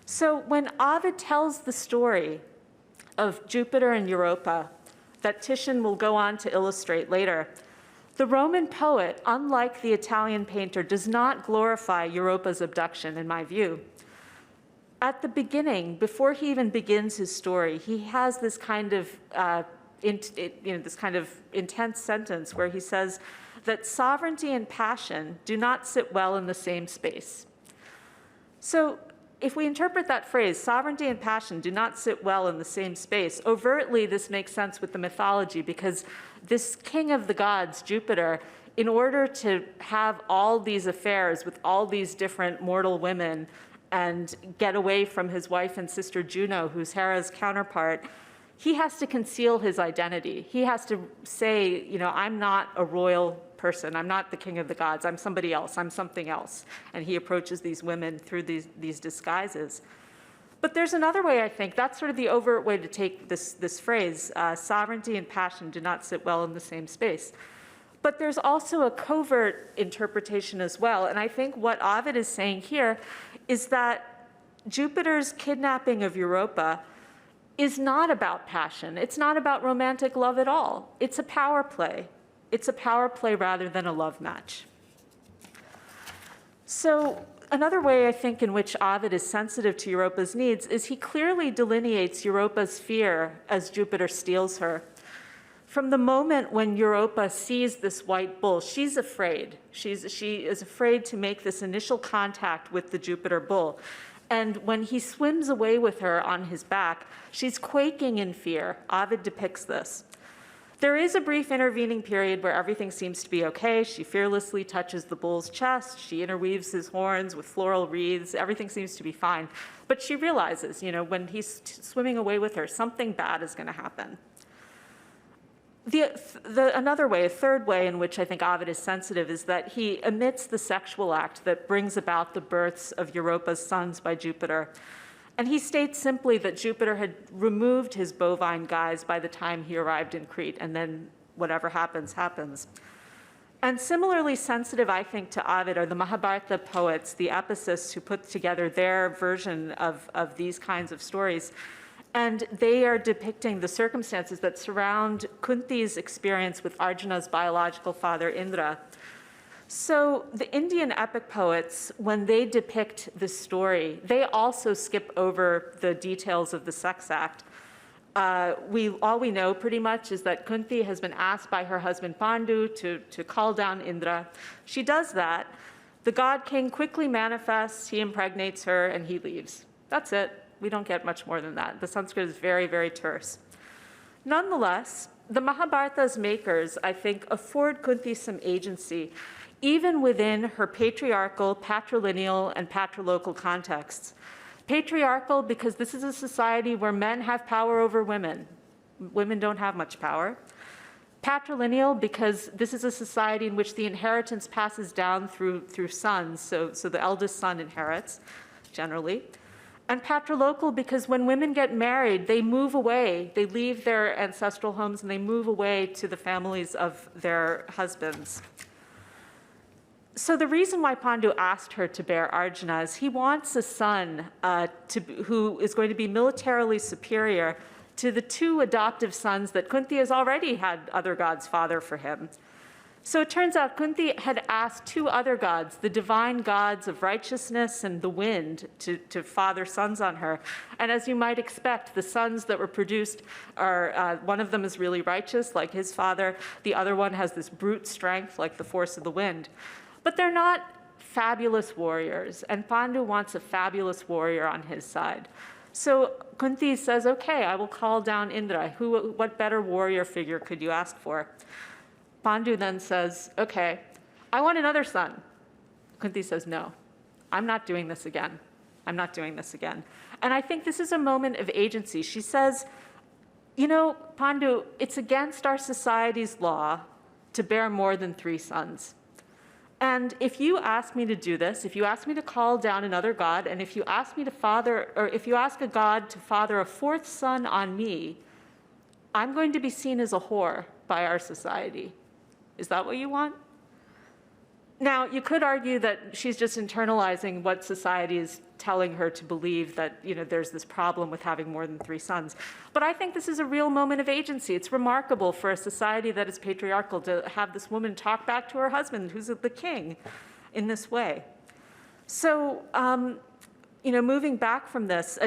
Speaker 2: So when Ovid tells the story of Jupiter and Europa, that Titian will go on to illustrate later, the Roman poet, unlike the Italian painter, does not glorify Europa's abduction, in my view. At the beginning, before he even begins his story, he has this kind of this kind of intense sentence where he says that sovereignty and passion do not sit well in the same space. So if we interpret that phrase, sovereignty and passion do not sit well in the same space, overtly this makes sense with the mythology, because this king of the gods, Jupiter, in order to have all these affairs with all these different mortal women and get away from his wife and sister Juno, who's Hera's counterpart, he has to conceal his identity. He has to say, you know, I'm not a royal person. I'm not the king of the gods. I'm somebody else. I'm something else. And he approaches these women through these disguises. But there's another way, I think. That's sort of the overt way to take this phrase, sovereignty and passion do not sit well in the same space. But there's also a covert interpretation as well. And I think what Ovid is saying here is that Jupiter's kidnapping of Europa is not about passion. It's not about romantic love at all. It's a power play. It's a power play rather than a love match. So another way I think in which Ovid is sensitive to Europa's needs is he clearly delineates Europa's fear as Jupiter steals her. From the moment when Europa sees this white bull, she's afraid. She is afraid to make this initial contact with the Jupiter bull. And when he swims away with her on his back, she's quaking in fear. Ovid depicts this. There is a brief intervening period where everything seems to be okay. She fearlessly touches the bull's chest. She interweaves his horns with floral wreaths. Everything seems to be fine. But she realizes, you know, when he's swimming away with her, something bad is going to happen. Another way, a third way in which I think Ovid is sensitive is that he omits the sexual act that brings about the births of Europa's sons by Jupiter. And he states simply that Jupiter had removed his bovine guise by the time he arrived in Crete, and then whatever happens, happens. And similarly sensitive, I think, to Ovid are the Mahabharata poets, the epicists who put together their version of these kinds of stories. And they are depicting the circumstances that surround Kunti's experience with Arjuna's biological father, Indra. So the Indian epic poets, when they depict this story, they also skip over the details of the sex act. All we know pretty much is that Kunti has been asked by her husband Pandu to call down Indra. She does that. The god king quickly manifests, he impregnates her, and he leaves. That's it. We don't get much more than that. The Sanskrit is very, very terse. Nonetheless, the Mahabharata's makers, I think, afford Kunti some agency, even within her patriarchal, patrilineal, and patrilocal contexts. Patriarchal, because this is a society where men have power over women. Women don't have much power. Patrilineal, because this is a society in which the inheritance passes down through sons, so the eldest son inherits, generally. And patrilocal, because when women get married, they move away. They leave their ancestral homes and they move away to the families of their husbands. So the reason why Pandu asked her to bear Arjuna is he wants a son who is going to be militarily superior to the two adoptive sons that Kunti has already had other gods father for him. So it turns out Kunti had asked two other gods, the divine gods of righteousness and the wind, to father sons on her. And as you might expect, the sons that were produced are, one of them is really righteous, like his father. The other one has this brute strength, like the force of the wind. But they're not fabulous warriors, and Pandu wants a fabulous warrior on his side. So Kunti says, okay, I will call down Indra. What better warrior figure could you ask for? Pandu then says, okay, I want another son. Kunti says, no, I'm not doing this again. I'm not doing this again. And I think this is a moment of agency. She says, you know, Pandu, it's against our society's law to bear more than 3 sons. And if you ask me to do this, if you ask me to call down another god, and if you ask me to father, or if you ask a god to father a 4th son on me, I'm going to be seen as a whore by our society. Is that what you want? Now, you could argue that she's just internalizing what society is telling her to believe, that, you know, there's this problem with having more than 3 sons. But I think this is a real moment of agency. It's remarkable for a society that is patriarchal to have this woman talk back to her husband, who's the king, in this way. So, you know, moving back from this,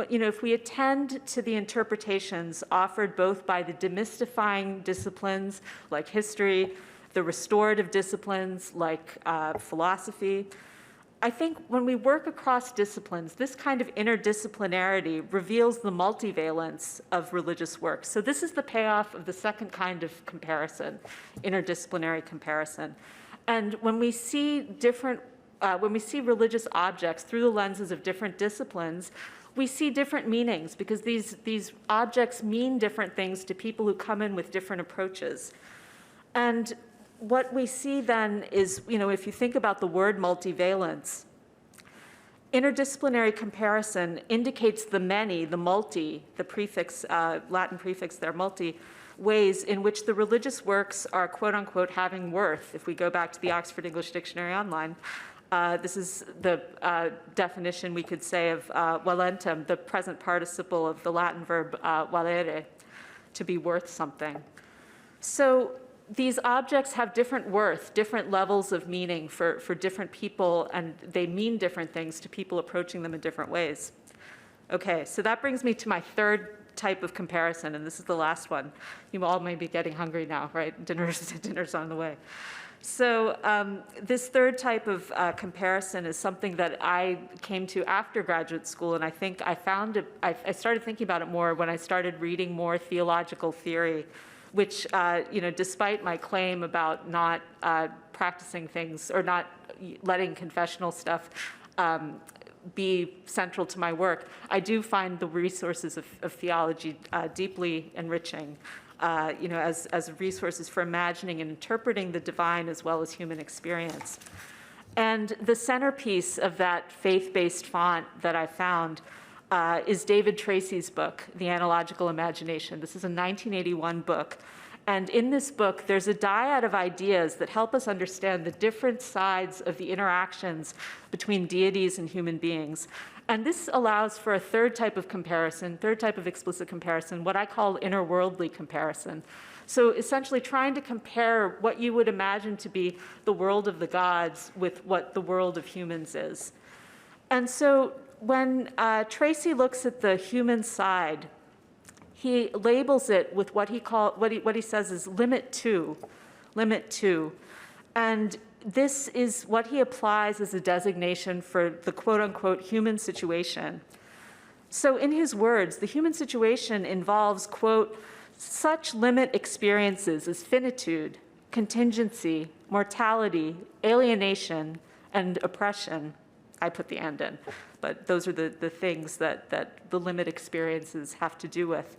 Speaker 2: you know, if we attend to the interpretations offered both by the demystifying disciplines like history, the restorative disciplines like philosophy, I think when we work across disciplines, this kind of interdisciplinarity reveals the multivalence of religious work. So this is the payoff of the second kind of comparison, interdisciplinary comparison. And when we see religious objects through the lenses of different disciplines, we see different meanings because these objects mean different things to people who come in with different approaches. And what we see then is, you know, if you think about the word multivalence, interdisciplinary comparison indicates the many, the multi, the prefix, Latin prefix there, multi, ways in which the religious works are quote unquote having worth. If we go back to the Oxford English Dictionary online, this is the definition we could say of valentum, the present participle of the Latin verb valere, to be worth something. So these objects have different worth, different levels of meaning for different people, and they mean different things to people approaching them in different ways. Okay, so that brings me to my third type of comparison, and this is the last one. You all may be getting hungry now, right? Dinner's on the way. So this third type of comparison is something that I came to after graduate school, and I think I found it, I started thinking about it more when I started reading more theological theory, which, you know, despite my claim about not practicing things or not letting confessional stuff be central to my work, I do find the resources of theology deeply enriching, you know, as resources for imagining and interpreting the divine as well as human experience. And the centerpiece of that faith-based font that I found is David Tracy's book, The Analogical Imagination. This is a 1981 book. And in this book, there's a dyad of ideas that help us understand the different sides of the interactions between deities and human beings. And this allows for a third type of comparison, third type of explicit comparison, what I call interworldly comparison. So essentially trying to compare what you would imagine to be the world of the gods with what the world of humans is. And so when Tracy looks at the human side, he labels it with what he says is limit two. And this is what he applies as a designation for the quote unquote human situation. So in his words, the human situation involves, quote, such limit experiences as finitude, contingency, mortality, alienation, and oppression. I put the and in, but those are the things that the limit experiences have to do with.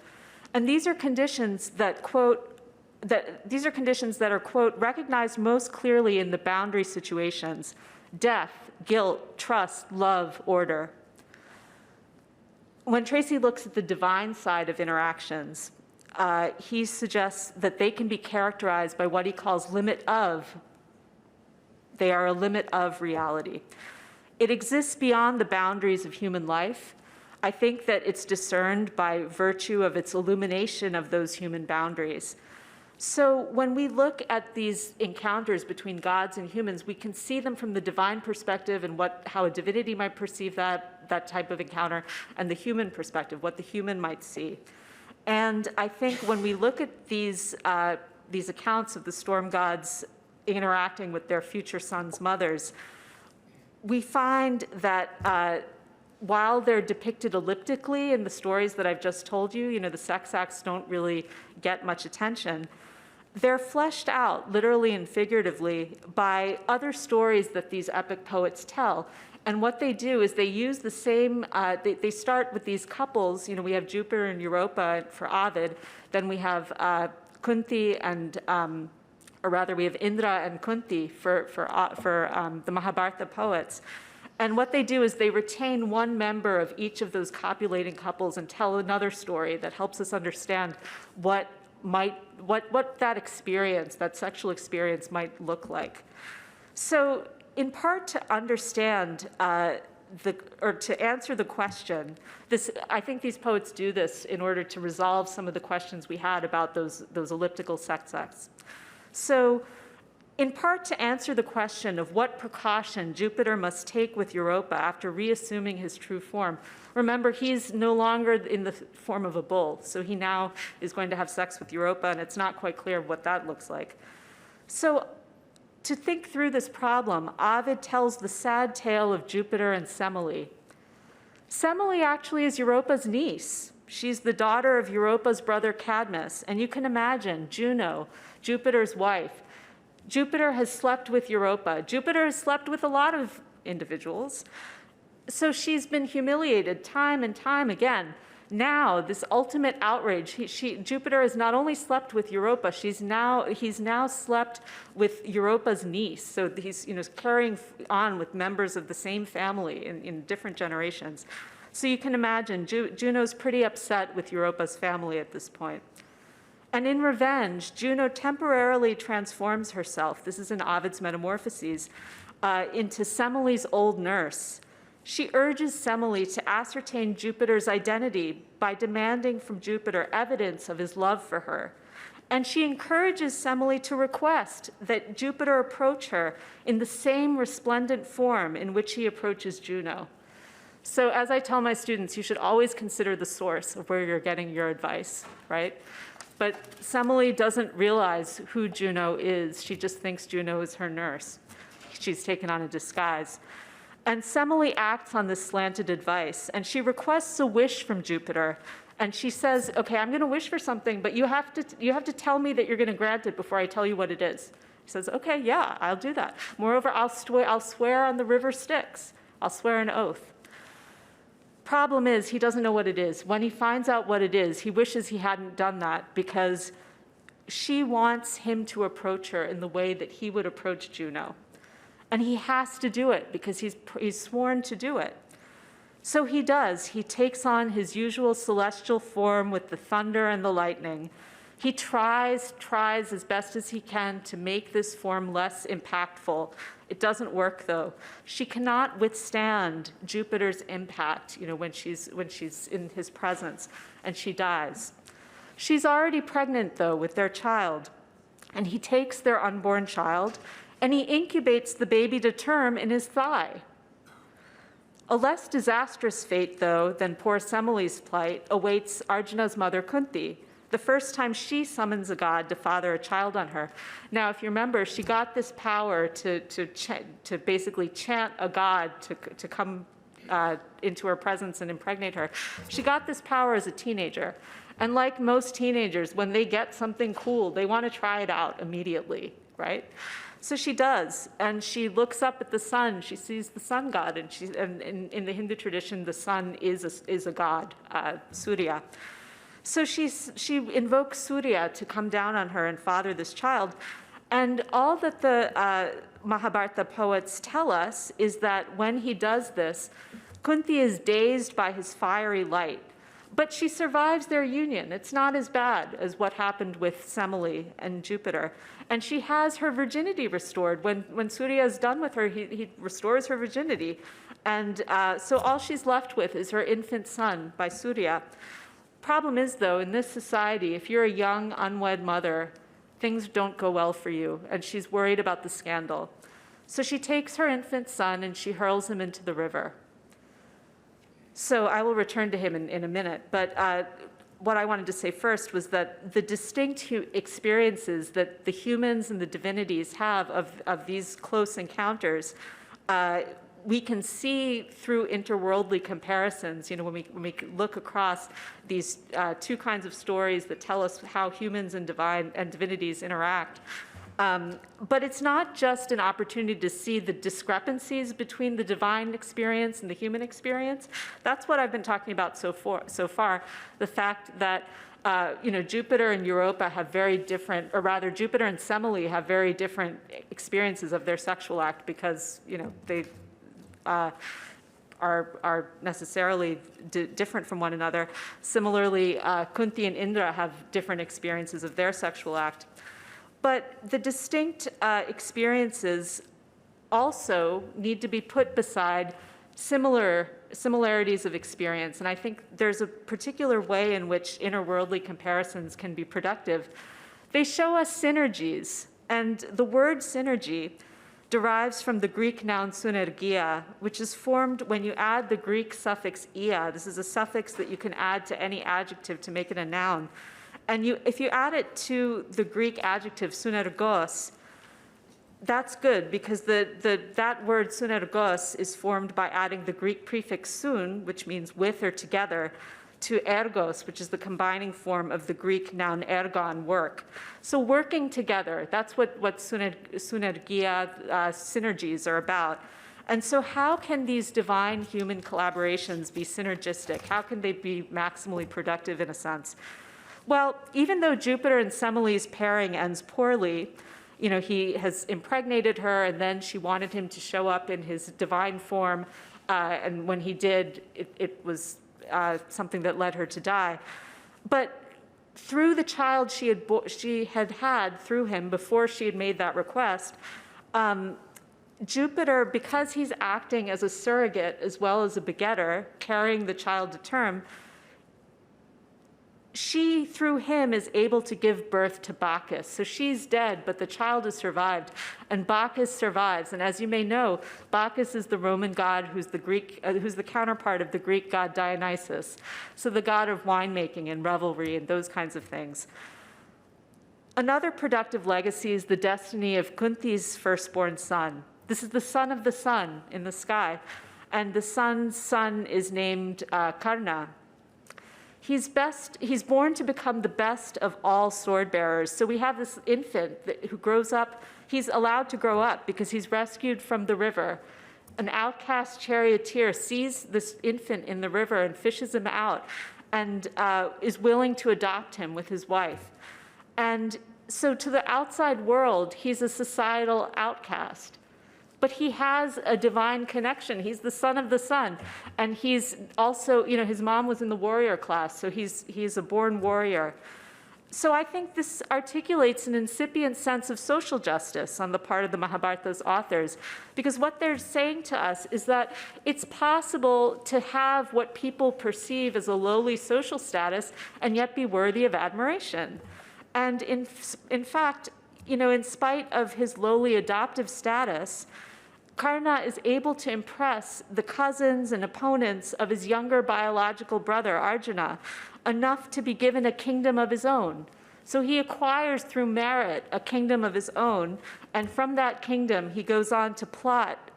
Speaker 2: And these are conditions that, quote, these are conditions that are, quote, recognized most clearly in the boundary situations: death, guilt, trust, love, order. When Tracy looks at the divine side of interactions, he suggests that they can be characterized by what he calls limit of. They are a limit of reality. It exists beyond the boundaries of human life. I think that it's discerned by virtue of its illumination of those human boundaries. So when we look at these encounters between gods and humans, we can see them from the divine perspective and how a divinity might perceive that type of encounter, and the human perspective, what the human might see. And I think when we look at these accounts of the storm gods interacting with their future sons' mothers, we find that while they're depicted elliptically in the stories that I've just told you, the sex acts don't really get much attention. They're fleshed out, literally and figuratively, by other stories that these epic poets tell. And what they do is they use the same, they start with these couples. We have Jupiter and Europa for Ovid. Then we have Kunti and, or rather we have Indra and Kunti for the Mahabharata poets. And what they do is they retain one member of each of those copulating couples and tell another story that helps us understand what that experience, that sexual experience, might look like. So in part to understand or to answer the question, I think these poets do this in order to resolve some of the questions we had about those elliptical sex acts. So in part to answer the question of what precaution Jupiter must take with Europa after reassuming his true form. Remember, he's no longer in the form of a bull, so he now is going to have sex with Europa, and it's not quite clear what that looks like. So to think through this problem, Ovid tells the sad tale of Jupiter and Semele. Semele actually is Europa's niece. She's the daughter of Europa's brother Cadmus, and you can imagine Juno, Jupiter's wife. Jupiter has slept with Europa. Jupiter has slept with a lot of individuals. So she's been humiliated time and time again. Now, this ultimate outrage, Jupiter has not only slept with Europa, he's now slept with Europa's niece. So he's carrying on with members of the same family in different generations. So you can imagine Juno's pretty upset with Europa's family at this point. And in revenge, Juno temporarily transforms herself, this is in Ovid's Metamorphoses, into Semele's old nurse. She urges Semele to ascertain Jupiter's identity by demanding from Jupiter evidence of his love for her. And she encourages Semele to request that Jupiter approach her in the same resplendent form in which he approaches Juno. So as I tell my students, you should always consider the source of where you're getting your advice, right? But Semele doesn't realize who Juno is. She just thinks Juno is her nurse. She's taken on a disguise. And Semele acts on this slanted advice, and she requests a wish from Jupiter. And she says, okay, I'm going to wish for something, but you have to tell me that you're going to grant it before I tell you what it is. He says, okay, yeah, I'll do that. Moreover, I'll swear on the river Styx. I'll swear an oath. Problem is, he doesn't know what it is. When he finds out what it is, he wishes he hadn't done that, because she wants him to approach her in the way that he would approach Juno. And he has to do it because he's sworn to do it. So he does. He takes on his usual celestial form with the thunder and the lightning. He tries as best as he can to make this form less impactful. It doesn't work, though. She cannot withstand Jupiter's impact, when she's in his presence, and she dies. She's already pregnant, though, with their child, and he takes their unborn child, and he incubates the baby to term in his thigh. A less disastrous fate, though, than poor Semele's plight awaits Arjuna's mother, Kunti, the first time she summons a god to father a child on her. Now, if you remember, she got this power to basically chant a god to come into her presence and impregnate her. She got this power as a teenager. And like most teenagers, when they get something cool, they want to try it out immediately, right? So she does, and she looks up at the sun. She sees the sun god, and in the Hindu tradition, the sun is a god, Surya. So she invokes Surya to come down on her and father this child. And all that the Mahabharata poets tell us is that when he does this, Kunti is dazed by his fiery light. But she survives their union. It's not as bad as what happened with Semele and Jupiter. And she has her virginity restored. When Surya is done with her, he restores her virginity. And so all she's left with is her infant son by Surya. Problem is, though, in this society, if you're a young, unwed mother, things don't go well for you, and she's worried about the scandal. So she takes her infant son and she hurls him into the river. So I will return to him in a minute, but what I wanted to say first was that the distinct experiences that the humans and the divinities have of these close encounters, we can see through interworldly comparisons. You know, when we look across these two kinds of stories that tell us how humans and divinities interact. But it's not just an opportunity to see the discrepancies between the divine experience and the human experience. That's what I've been talking about so far. The fact that Jupiter and Europa have very different, or rather Jupiter and Semele have very different experiences of their sexual act because they are necessarily different from one another. Similarly, Kunti and Indra have different experiences of their sexual act. But the distinct experiences also need to be put beside similarities of experience. And I think there's a particular way in which interworldly comparisons can be productive. They show us synergies. And the word synergy derives from the Greek noun synergia, which is formed when you add the Greek suffix ia. This is a suffix that you can add to any adjective to make it a noun. And if you add it to the Greek adjective synergos, that's good because that word synergos is formed by adding the Greek prefix syn, which means with or together, to ergos, which is the combining form of the Greek noun ergon, work. So working together, that's what synergia, synergies are about. And so how can these divine human collaborations be synergistic? How can they be maximally productive in a sense? Well, even though Jupiter and Semele's pairing ends poorly, he has impregnated her, and then she wanted him to show up in his divine form, and when he did, it was something that led her to die. But through the child she had had through him before she had made that request, Jupiter, because he's acting as a surrogate as well as a begetter, carrying the child to term, she, through him, is able to give birth to Bacchus. So she's dead, but the child has survived, and Bacchus survives. And as you may know, Bacchus is the Roman god who's the counterpart of the Greek god Dionysus. So the god of winemaking and revelry and those kinds of things. Another productive legacy is the destiny of Kunti's firstborn son. This is the son of the sun in the sky, and the sun's son is named Karna. He's born to become the best of all sword bearers. So we have this infant who grows up. He's allowed to grow up because he's rescued from the river. An outcast charioteer sees this infant in the river and fishes him out and is willing to adopt him with his wife. And so to the outside world, he's a societal outcast. But he has a divine connection. He's the son of the sun. And he's also, his mom was in the warrior class, so he's a born warrior. So I think this articulates an incipient sense of social justice on the part of the Mahabharata's authors, because what they're saying to us is that it's possible to have what people perceive as a lowly social status and yet be worthy of admiration. And in fact, in spite of his lowly adoptive status, Karna is able to impress the cousins and opponents of his younger biological brother, Arjuna, enough to be given a kingdom of his own. So he acquires through merit a kingdom of his own, and from that kingdom he goes on to plot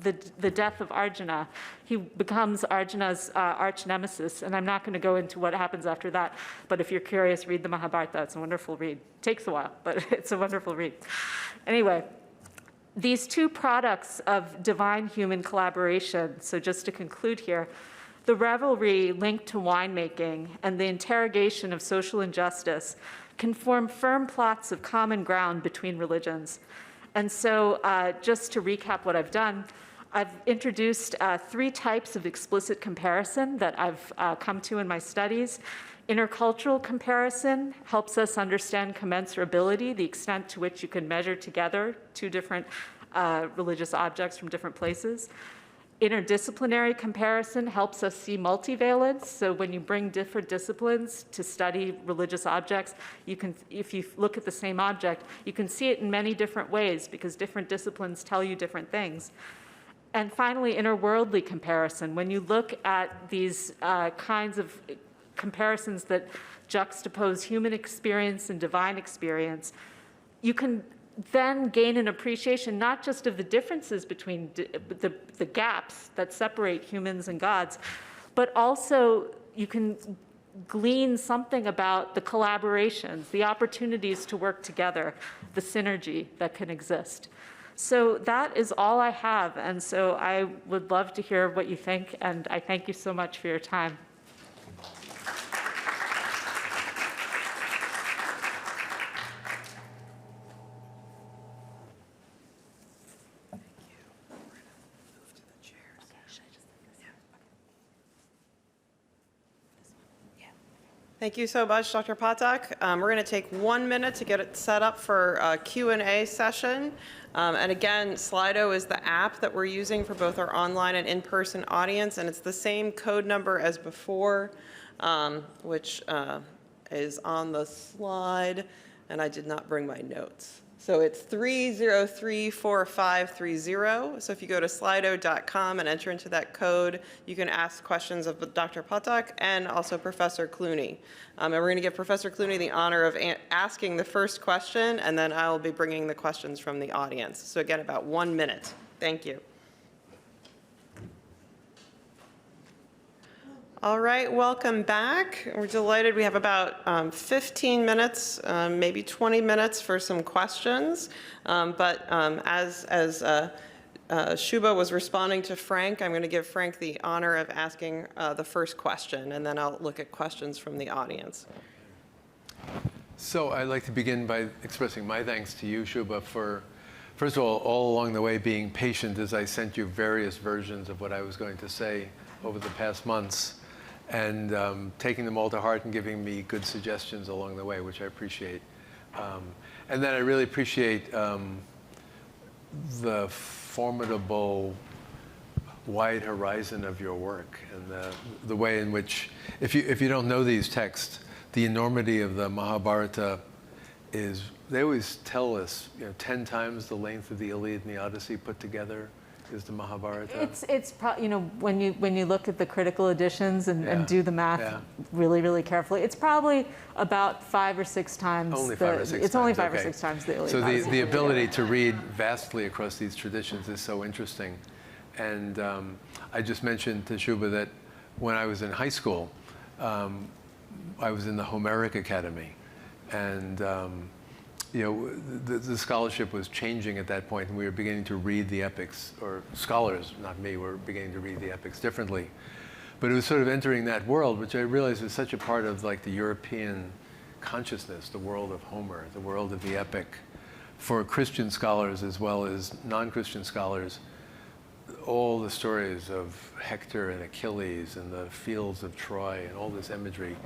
Speaker 2: the death of Arjuna. He becomes Arjuna's arch nemesis, and I'm not going to go into what happens after that, but if you're curious, read the Mahabharata. It's a wonderful read. Takes a while, but it's a wonderful read. Anyway, these two products of divine-human collaboration, so just to conclude here, the revelry linked to winemaking and the interrogation of social injustice can form firm plots of common ground between religions. And so just to recap what I've done, I've introduced 3 types of explicit comparison that I've come to in my studies. Intercultural comparison helps us understand commensurability, the extent to which you can measure together 2 different religious objects from different places. Interdisciplinary comparison helps us see multivalence. So when you bring different disciplines to study religious objects, you can, if you look at the same object, you can see it in many different ways because different disciplines tell you different things. And finally, interworldly comparison. When you look at these kinds of comparisons that juxtapose human experience and divine experience, you can then gain an appreciation not just of the differences between the gaps that separate humans and gods, but also you can glean something about the collaborations, the opportunities to work together, the synergy that can exist. So that is all I have, and so I would love to hear what you think, and I thank you so much for your time.
Speaker 1: Thank you so much, Dr. Pathak. We're going to take 1 minute to get it set up for a Q&A session. And again, Slido is the app that we're using for both our online and in-person audience, and it's the same code number as before, which is on the slide, and I did not bring my notes. So it's 3034530. So if you go to slido.com and enter into that code, you can ask questions of Dr. Pathak and also Professor Clooney. And we're going to give Professor Clooney the honor of asking the first question, and then I'll be bringing the questions from the audience. So again, about 1 minute. Thank you. All right, welcome back. We're delighted. We have about 15 minutes, maybe 20 minutes for some questions. But as Shubha was responding to Frank, I'm going to give Frank the honor of asking the first question, and then I'll look at questions from the audience.
Speaker 3: So I'd like to begin by expressing my thanks to you, Shubha, for, first of all along the way being patient as I sent you various versions of what I was going to say over the past months, and taking them all to heart and giving me good suggestions along the way, which I appreciate. And then I really appreciate the formidable wide horizon of your work and the way in which, if you don't know these texts, the enormity of the Mahabharata is, they always tell us, 10 times the length of the Iliad and the Odyssey put together is the Mahabharata.
Speaker 2: It's when you look at the critical editions and do the math really, really carefully, it's probably about 5 or 6 times.
Speaker 3: Only 5 or 6 times.
Speaker 2: It's only 5 or 6 times the Iliad.
Speaker 3: So the ability to read vastly across these traditions is so interesting. And I just mentioned to Shubha that when I was in high school, I was in the Homeric Academy, and the scholarship was changing at that point, and we were beginning to read the epics, or scholars, not me, were beginning to read the epics differently. But it was sort of entering that world, which I realized was such a part of like the European consciousness, the world of Homer, the world of the epic, for Christian scholars as well as non-Christian scholars. All the stories of Hector and Achilles and the fields of Troy and all this imagery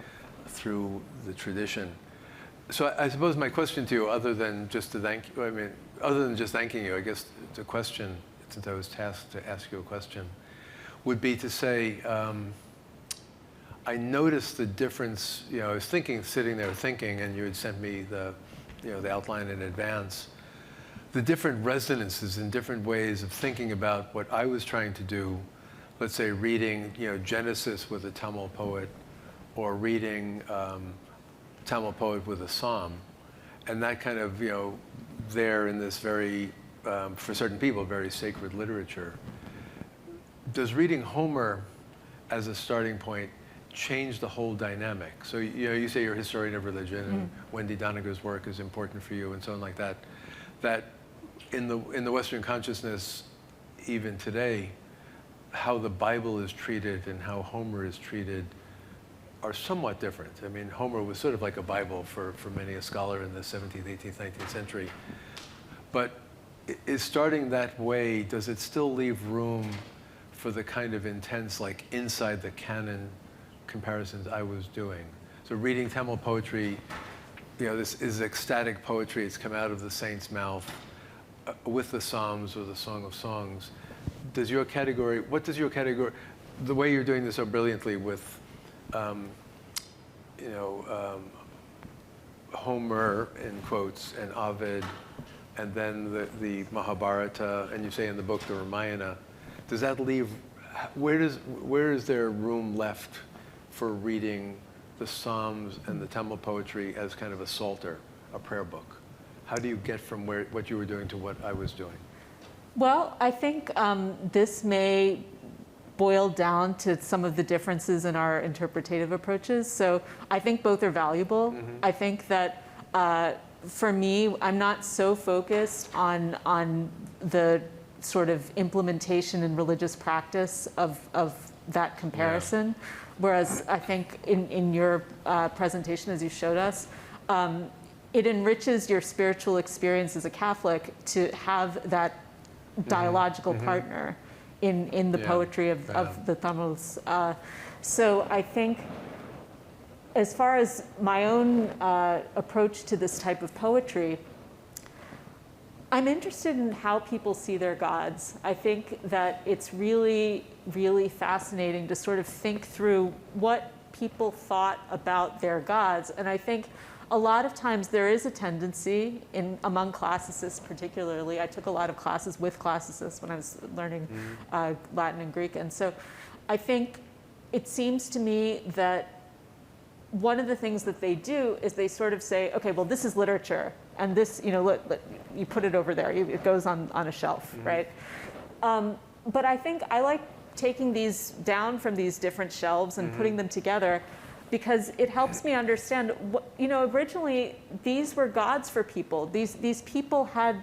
Speaker 3: through the tradition. So I suppose my question to you, other than just to thank you, other than just thanking you, I guess the question, since I was tasked to ask you a question, would be to say, I noticed the difference, I was sitting there thinking, and you had sent me the outline in advance, the different resonances and different ways of thinking about what I was trying to do, let's say reading, Genesis with a Tamil poet, or reading Tamil poet with a psalm, and that kind of, there in this very, for certain people, very sacred literature. does reading Homer as a starting point change the whole dynamic? So you say you're a historian of religion, and Wendy Doniger's work is important for you, and so on like that. That in the Western consciousness, even today, how the Bible is treated and how Homer is treated are somewhat different. I mean, Homer was sort of like a Bible for many a scholar in the 17th, 18th, 19th century. But is starting that way, does it still leave room for the kind of intense, like inside the canon comparisons I was doing? So reading Tamil poetry, this is ecstatic poetry. It's come out of the saint's mouth with the Psalms or the Song of Songs. What does your category, the way you're doing this so brilliantly with, Homer, in quotes, and Ovid, and then the Mahabharata, and you say in the book the Ramayana, does that leave, where is there room left for reading the Psalms and the Tamil poetry as kind of a psalter, a prayer book? How do you get from what you were doing to what I was doing?
Speaker 2: Well, I think this may boil down to some of the differences in our interpretative approaches. So I think both are valuable. I think that for me, I'm not so focused on the sort of implementation in religious practice of that comparison. Whereas I think in your presentation, as you showed us, it enriches your spiritual experience as a Catholic to have that dialogical partner in the poetry of the Tamils. So I think as far as my own approach to this type of poetry, I'm interested in how people see their gods. I think that it's really, really fascinating to sort of think through what people thought about their gods. And I think a lot of times there is a tendency among classicists particularly. I took a lot of classes with classicists when I was learning Latin and Greek. And so I think it seems to me that one of the things that they do is they sort of say, okay, well, this is literature. And this, you put it over there. It goes on a shelf, right? But I think I like taking these down from these different shelves and putting them together, because it helps me understand, originally these were gods for people. These people had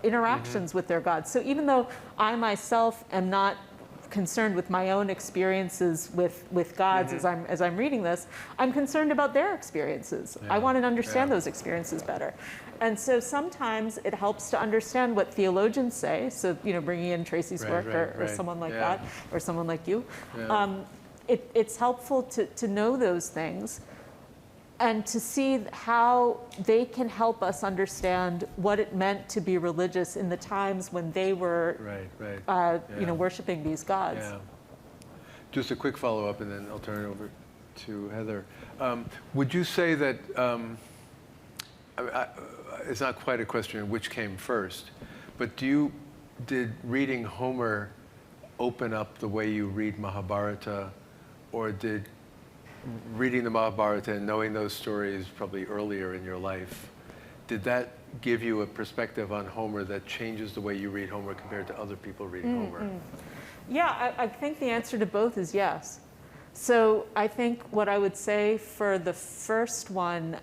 Speaker 2: interactions with their gods. So even though I myself am not concerned with my own experiences with gods as I'm reading this, I'm concerned about their experiences. I want to understand those experiences better. And so sometimes it helps to understand what theologians say. So, bringing in Tracy's work or someone like that, or someone like you. It's helpful to know those things and to see how they can help us understand what it meant to be religious in the times when they were worshiping these gods.
Speaker 3: Yeah. Just a quick follow-up, and then I'll turn it over to Heather. Would you say that, it's not quite a question of which came first, but did reading Homer open up the way you read Mahabharata, or did reading the Mahabharata and knowing those stories probably earlier in your life, did that give you a perspective on Homer that changes the way you read Homer compared to other people reading Homer?
Speaker 2: Yeah, I think the answer to both is yes. So I think what I would say for the first one,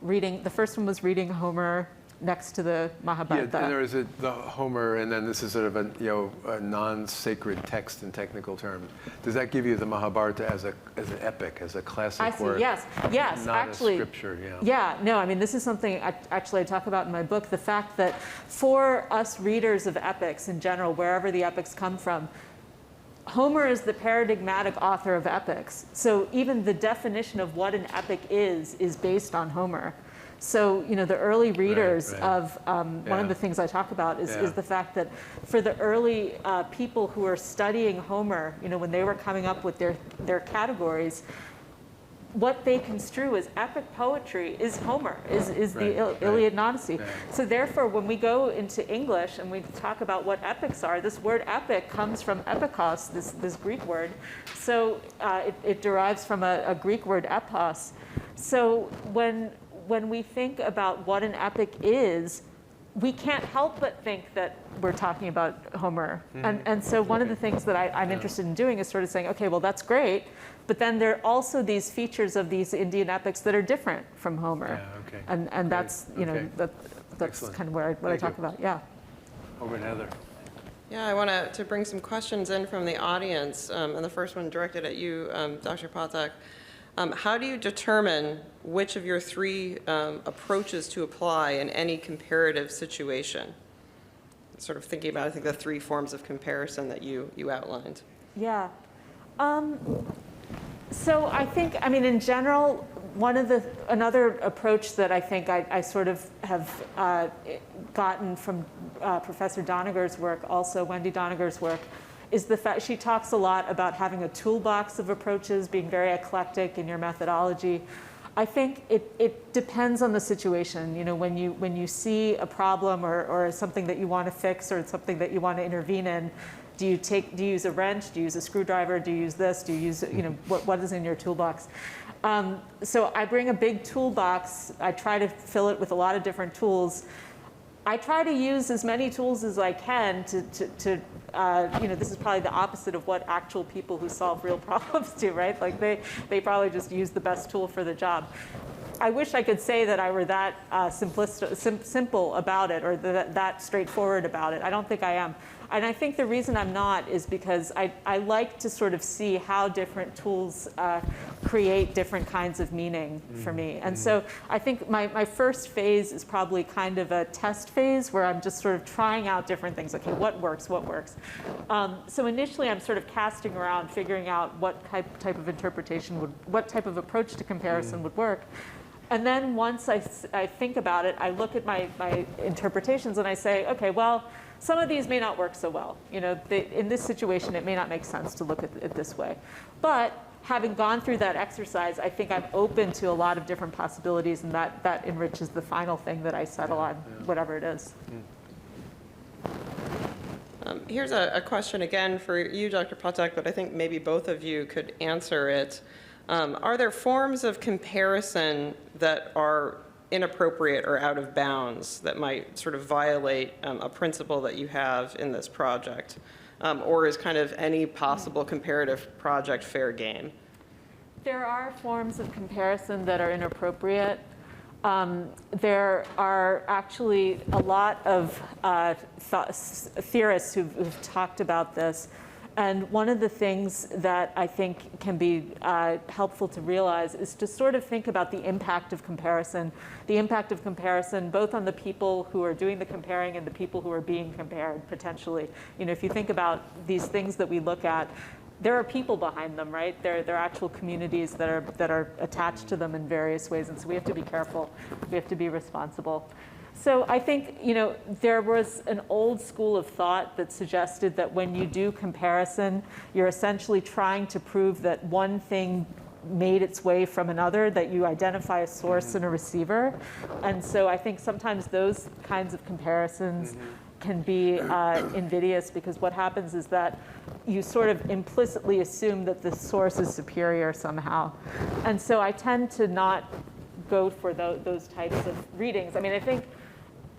Speaker 2: the first one was reading Homer next to the Mahabharata.
Speaker 3: Yeah, and there is the Homer, and then this is sort of a non-sacred text in technical terms. Does that give you the Mahabharata as an epic, as a classic work?
Speaker 2: Yes,
Speaker 3: not
Speaker 2: actually.
Speaker 3: A scripture,
Speaker 2: this is something I talk about in my book, the fact that for us readers of epics in general, wherever the epics come from, Homer is the paradigmatic author of epics. So even the definition of what an epic is based on Homer. So, the early readers of, one of the things I talk about is the fact that for the early people who are studying Homer, when they were coming up with their categories, what they construe as epic poetry is Homer, is the Iliad and Odyssey. So therefore, when we go into English and we talk about what epics are, this word epic comes from epikos, this Greek word. So it derives from a Greek word epos. So when we think about what an epic is, we can't help but think that we're talking about Homer. And so one of the things that I'm interested in doing is sort of saying, okay, well, that's great, but then there are also these features of these Indian epics that are different from Homer.
Speaker 3: Yeah, okay.
Speaker 2: And that's, that's
Speaker 3: Excellent.
Speaker 2: kind of what I talk about, yeah.
Speaker 3: Over to Heather.
Speaker 1: Yeah, I want to bring some questions in from the audience, and the first one directed at you, Dr. Pathak. How do you determine which of your three approaches to apply in any comparative situation? Sort of thinking about, I think, the three forms of comparison that you outlined.
Speaker 2: Yeah. So I think, in general, another approach that I think I sort of have gotten from Professor Doniger's work, also Wendy Doniger's work, is the fact she talks a lot about having a toolbox of approaches, being very eclectic in your methodology. I think it depends on the situation. When you see a problem or something that you want to fix or something that you want to intervene in, do you use a wrench? Do you use a screwdriver? Do you use this? Do you use, what is in your toolbox? So I bring a big toolbox. I try to fill it with a lot of different tools. I try to use as many tools as I can to this is probably the opposite of what actual people who solve real problems do, right? Like they probably just use the best tool for the job. I wish I could say that I were that simple about it or that straightforward about it. I don't think I am. And I think the reason I'm not is because I like to sort of see how different tools create different kinds of meaning for me. And so I think my first phase is probably kind of a test phase where I'm just sort of trying out different things. Okay, what works? So initially I'm sort of casting around, figuring out what type of interpretation what type of approach to comparison would work. And then once I think about it, I look at my interpretations and I say, okay, well, some of these may not work so well. In this situation, it may not make sense to look at it this way. But having gone through that exercise, I think I'm open to a lot of different possibilities, and that enriches the final thing that I settle on, whatever it is.
Speaker 1: Here's a question again for you, Dr. Pathak, but I think maybe both of you could answer it. Are there forms of comparison that are inappropriate or out of bounds that might sort of violate a principle that you have in this project? Or is kind of any possible comparative project fair game?
Speaker 2: There are forms of comparison that are inappropriate. There are actually a lot of theorists who've talked about this. And one of the things that I think can be helpful to realize is to sort of think about the impact of comparison both on the people who are doing the comparing and the people who are being compared, potentially. If you think about these things that we look at, there are people behind them, right? There are actual communities that are attached to them in various ways, and so we have to be careful. We have to be responsible. So I think, there was an old school of thought that suggested that when you do comparison, you're essentially trying to prove that one thing made its way from another, that you identify a source and a receiver. And so I think sometimes those kinds of comparisons can be invidious, because what happens is that you sort of implicitly assume that the source is superior somehow. And so I tend to not go for those types of readings. I think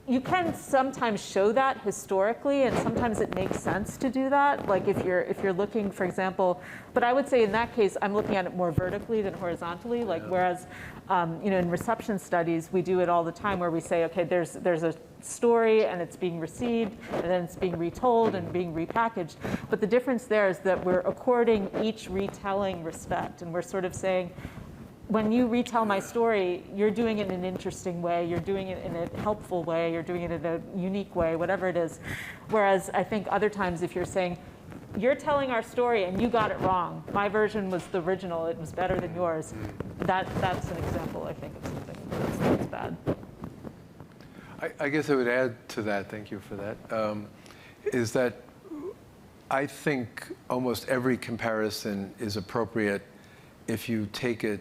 Speaker 2: you can sometimes show that historically, and sometimes it makes sense to do that. Like if you're looking, for example, but I would say in that case, I'm looking at it more vertically than horizontally. Like whereas, in reception studies, we do it all the time where we say, okay, there's a story and it's being received, and then it's being retold and being repackaged. But the difference there is that we're according each retelling respect, and we're sort of saying, when you retell my story, you're doing it in an interesting way, you're doing it in a helpful way, you're doing it in a unique way, whatever it is. Whereas I think other times if you're saying, you're telling our story and you got it wrong, my version was the original, it was better than yours, that's an example, I think, of something that's bad.
Speaker 3: I guess I would add to that, thank you for that, is that I think almost every comparison is appropriate if you take it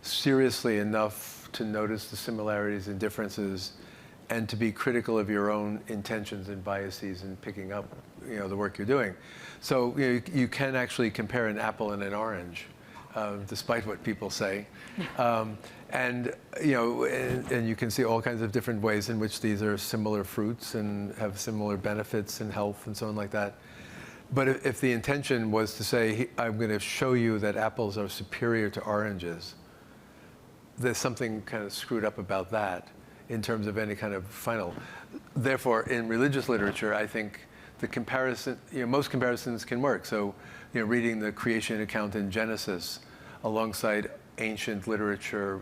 Speaker 3: seriously enough to notice the similarities and differences, and to be critical of your own intentions and biases in picking up, the work you're doing. So you can actually compare an apple and an orange, despite what people say. And, and you can see all kinds of different ways in which these are similar fruits and have similar benefits in health and so on like that. But if the intention was to say, I'm going to show you that apples are superior to oranges, there's something kind of screwed up about that in terms of any kind of final. Therefore, in religious literature, I think the comparison, most comparisons can work. So, reading the creation account in Genesis alongside ancient literature,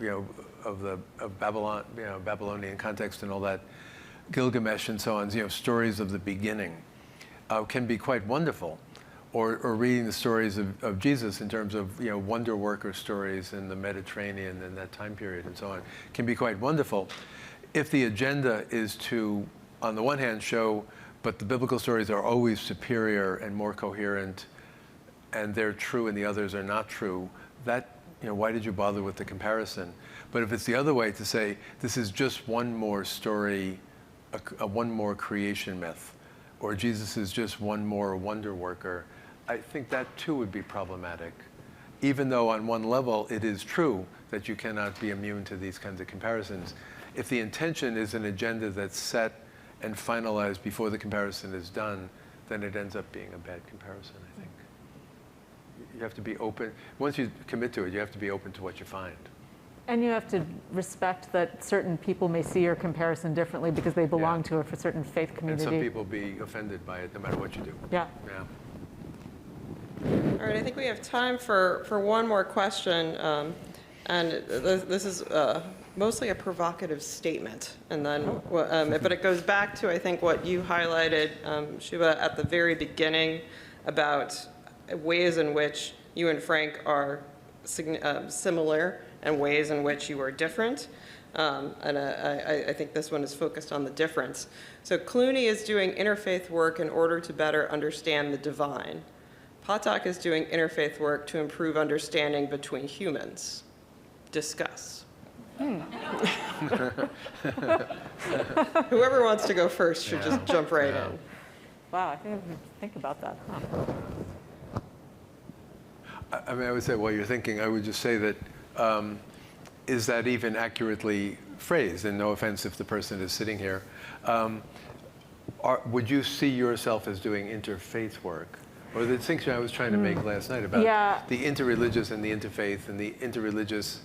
Speaker 3: of Babylon, Babylonian context and all that, Gilgamesh and so on, stories of the beginning, can be quite wonderful. Or reading the stories of Jesus in terms of wonder worker stories in the Mediterranean in that time period and so on, can be quite wonderful. If the agenda is to, on the one hand, show, but the biblical stories are always superior and more coherent, and they're true and the others are not true, that, why did you bother with the comparison? But if it's the other way to say, this is just one more story, one more creation myth, or Jesus is just one more wonder worker, I think that too would be problematic. Even though on one level it is true that you cannot be immune to these kinds of comparisons, if the intention is an agenda that's set and finalized before the comparison is done, then it ends up being a bad comparison, I think. You have to be open. Once you commit to it, you have to be open to what you find.
Speaker 2: And you have to respect that certain people may see your comparison differently because they belong to a certain faith community.
Speaker 3: And some people be offended by it no matter what you do.
Speaker 2: Yeah.
Speaker 1: All right, I think we have time for one more question. And this is mostly a provocative statement. And then, but it goes back to, I think, what you highlighted, Shubha, at the very beginning about ways in which you and Frank are similar and ways in which you are different. And I think this one is focused on the difference. So Clooney is doing interfaith work in order to better understand the divine. Pathak is doing interfaith work to improve understanding between humans. Discuss. Whoever wants to go first should just jump right in.
Speaker 2: Wow, I think I have to think about that.
Speaker 3: I mean, I would say while you're thinking, I would just say that, is that even accurately phrased? And no offense if the person is sitting here. Would you see yourself as doing interfaith work? Or the distinction I was trying to make last night about the interreligious and the interfaith, and the interreligious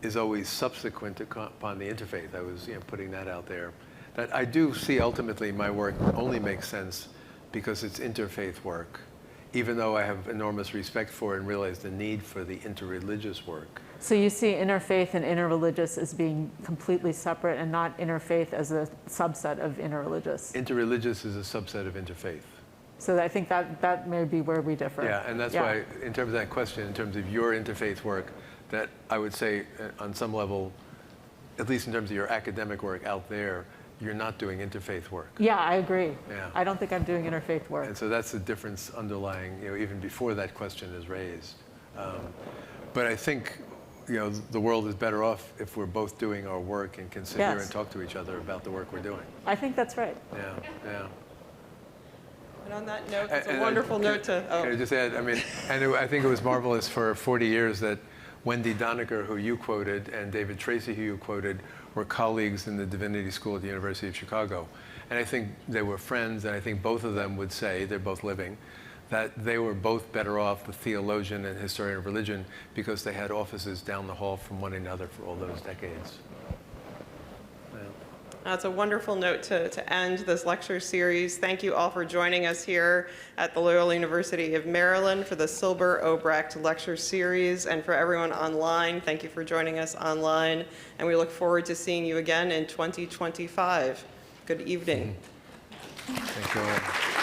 Speaker 3: is always subsequent upon the interfaith. I was putting that out there. That I do see ultimately my work only makes sense because it's interfaith work, even though I have enormous respect for it and realize the need for the interreligious work.
Speaker 2: So you see interfaith and interreligious as being completely separate and not interfaith as a subset of interreligious?
Speaker 3: Interreligious is a subset of interfaith.
Speaker 2: So I think that may be where we differ.
Speaker 3: Yeah, and that's why, in terms of that question, in terms of your interfaith work, that I would say on some level, at least in terms of your academic work out there, you're not doing interfaith work.
Speaker 2: Yeah, I agree.
Speaker 3: Yeah.
Speaker 2: I don't think I'm doing interfaith work.
Speaker 3: And so that's the difference underlying, even before that question is raised. But I think, the world is better off if we're both doing our work and can sit here and talk to each other about the work we're doing.
Speaker 2: I think that's right.
Speaker 3: Yeah.
Speaker 1: And on that note, it's a wonderful note to...
Speaker 3: Can I just add, I think it was marvelous for 40 years that Wendy Doniger, who you quoted, and David Tracy, who you quoted, were colleagues in the Divinity School at the University of Chicago. And I think they were friends, and I think both of them would say, they're both living, that they were both better off, the theologian and historian of religion, because they had offices down the hall from one another for all those decades.
Speaker 1: That's a wonderful note to end this lecture series. Thank you all for joining us here at the Loyola University of Maryland for the Silber-Obrecht Lecture Series. And for everyone online, thank you for joining us online. And we look forward to seeing you again in 2025. Good evening.
Speaker 3: Thank you all.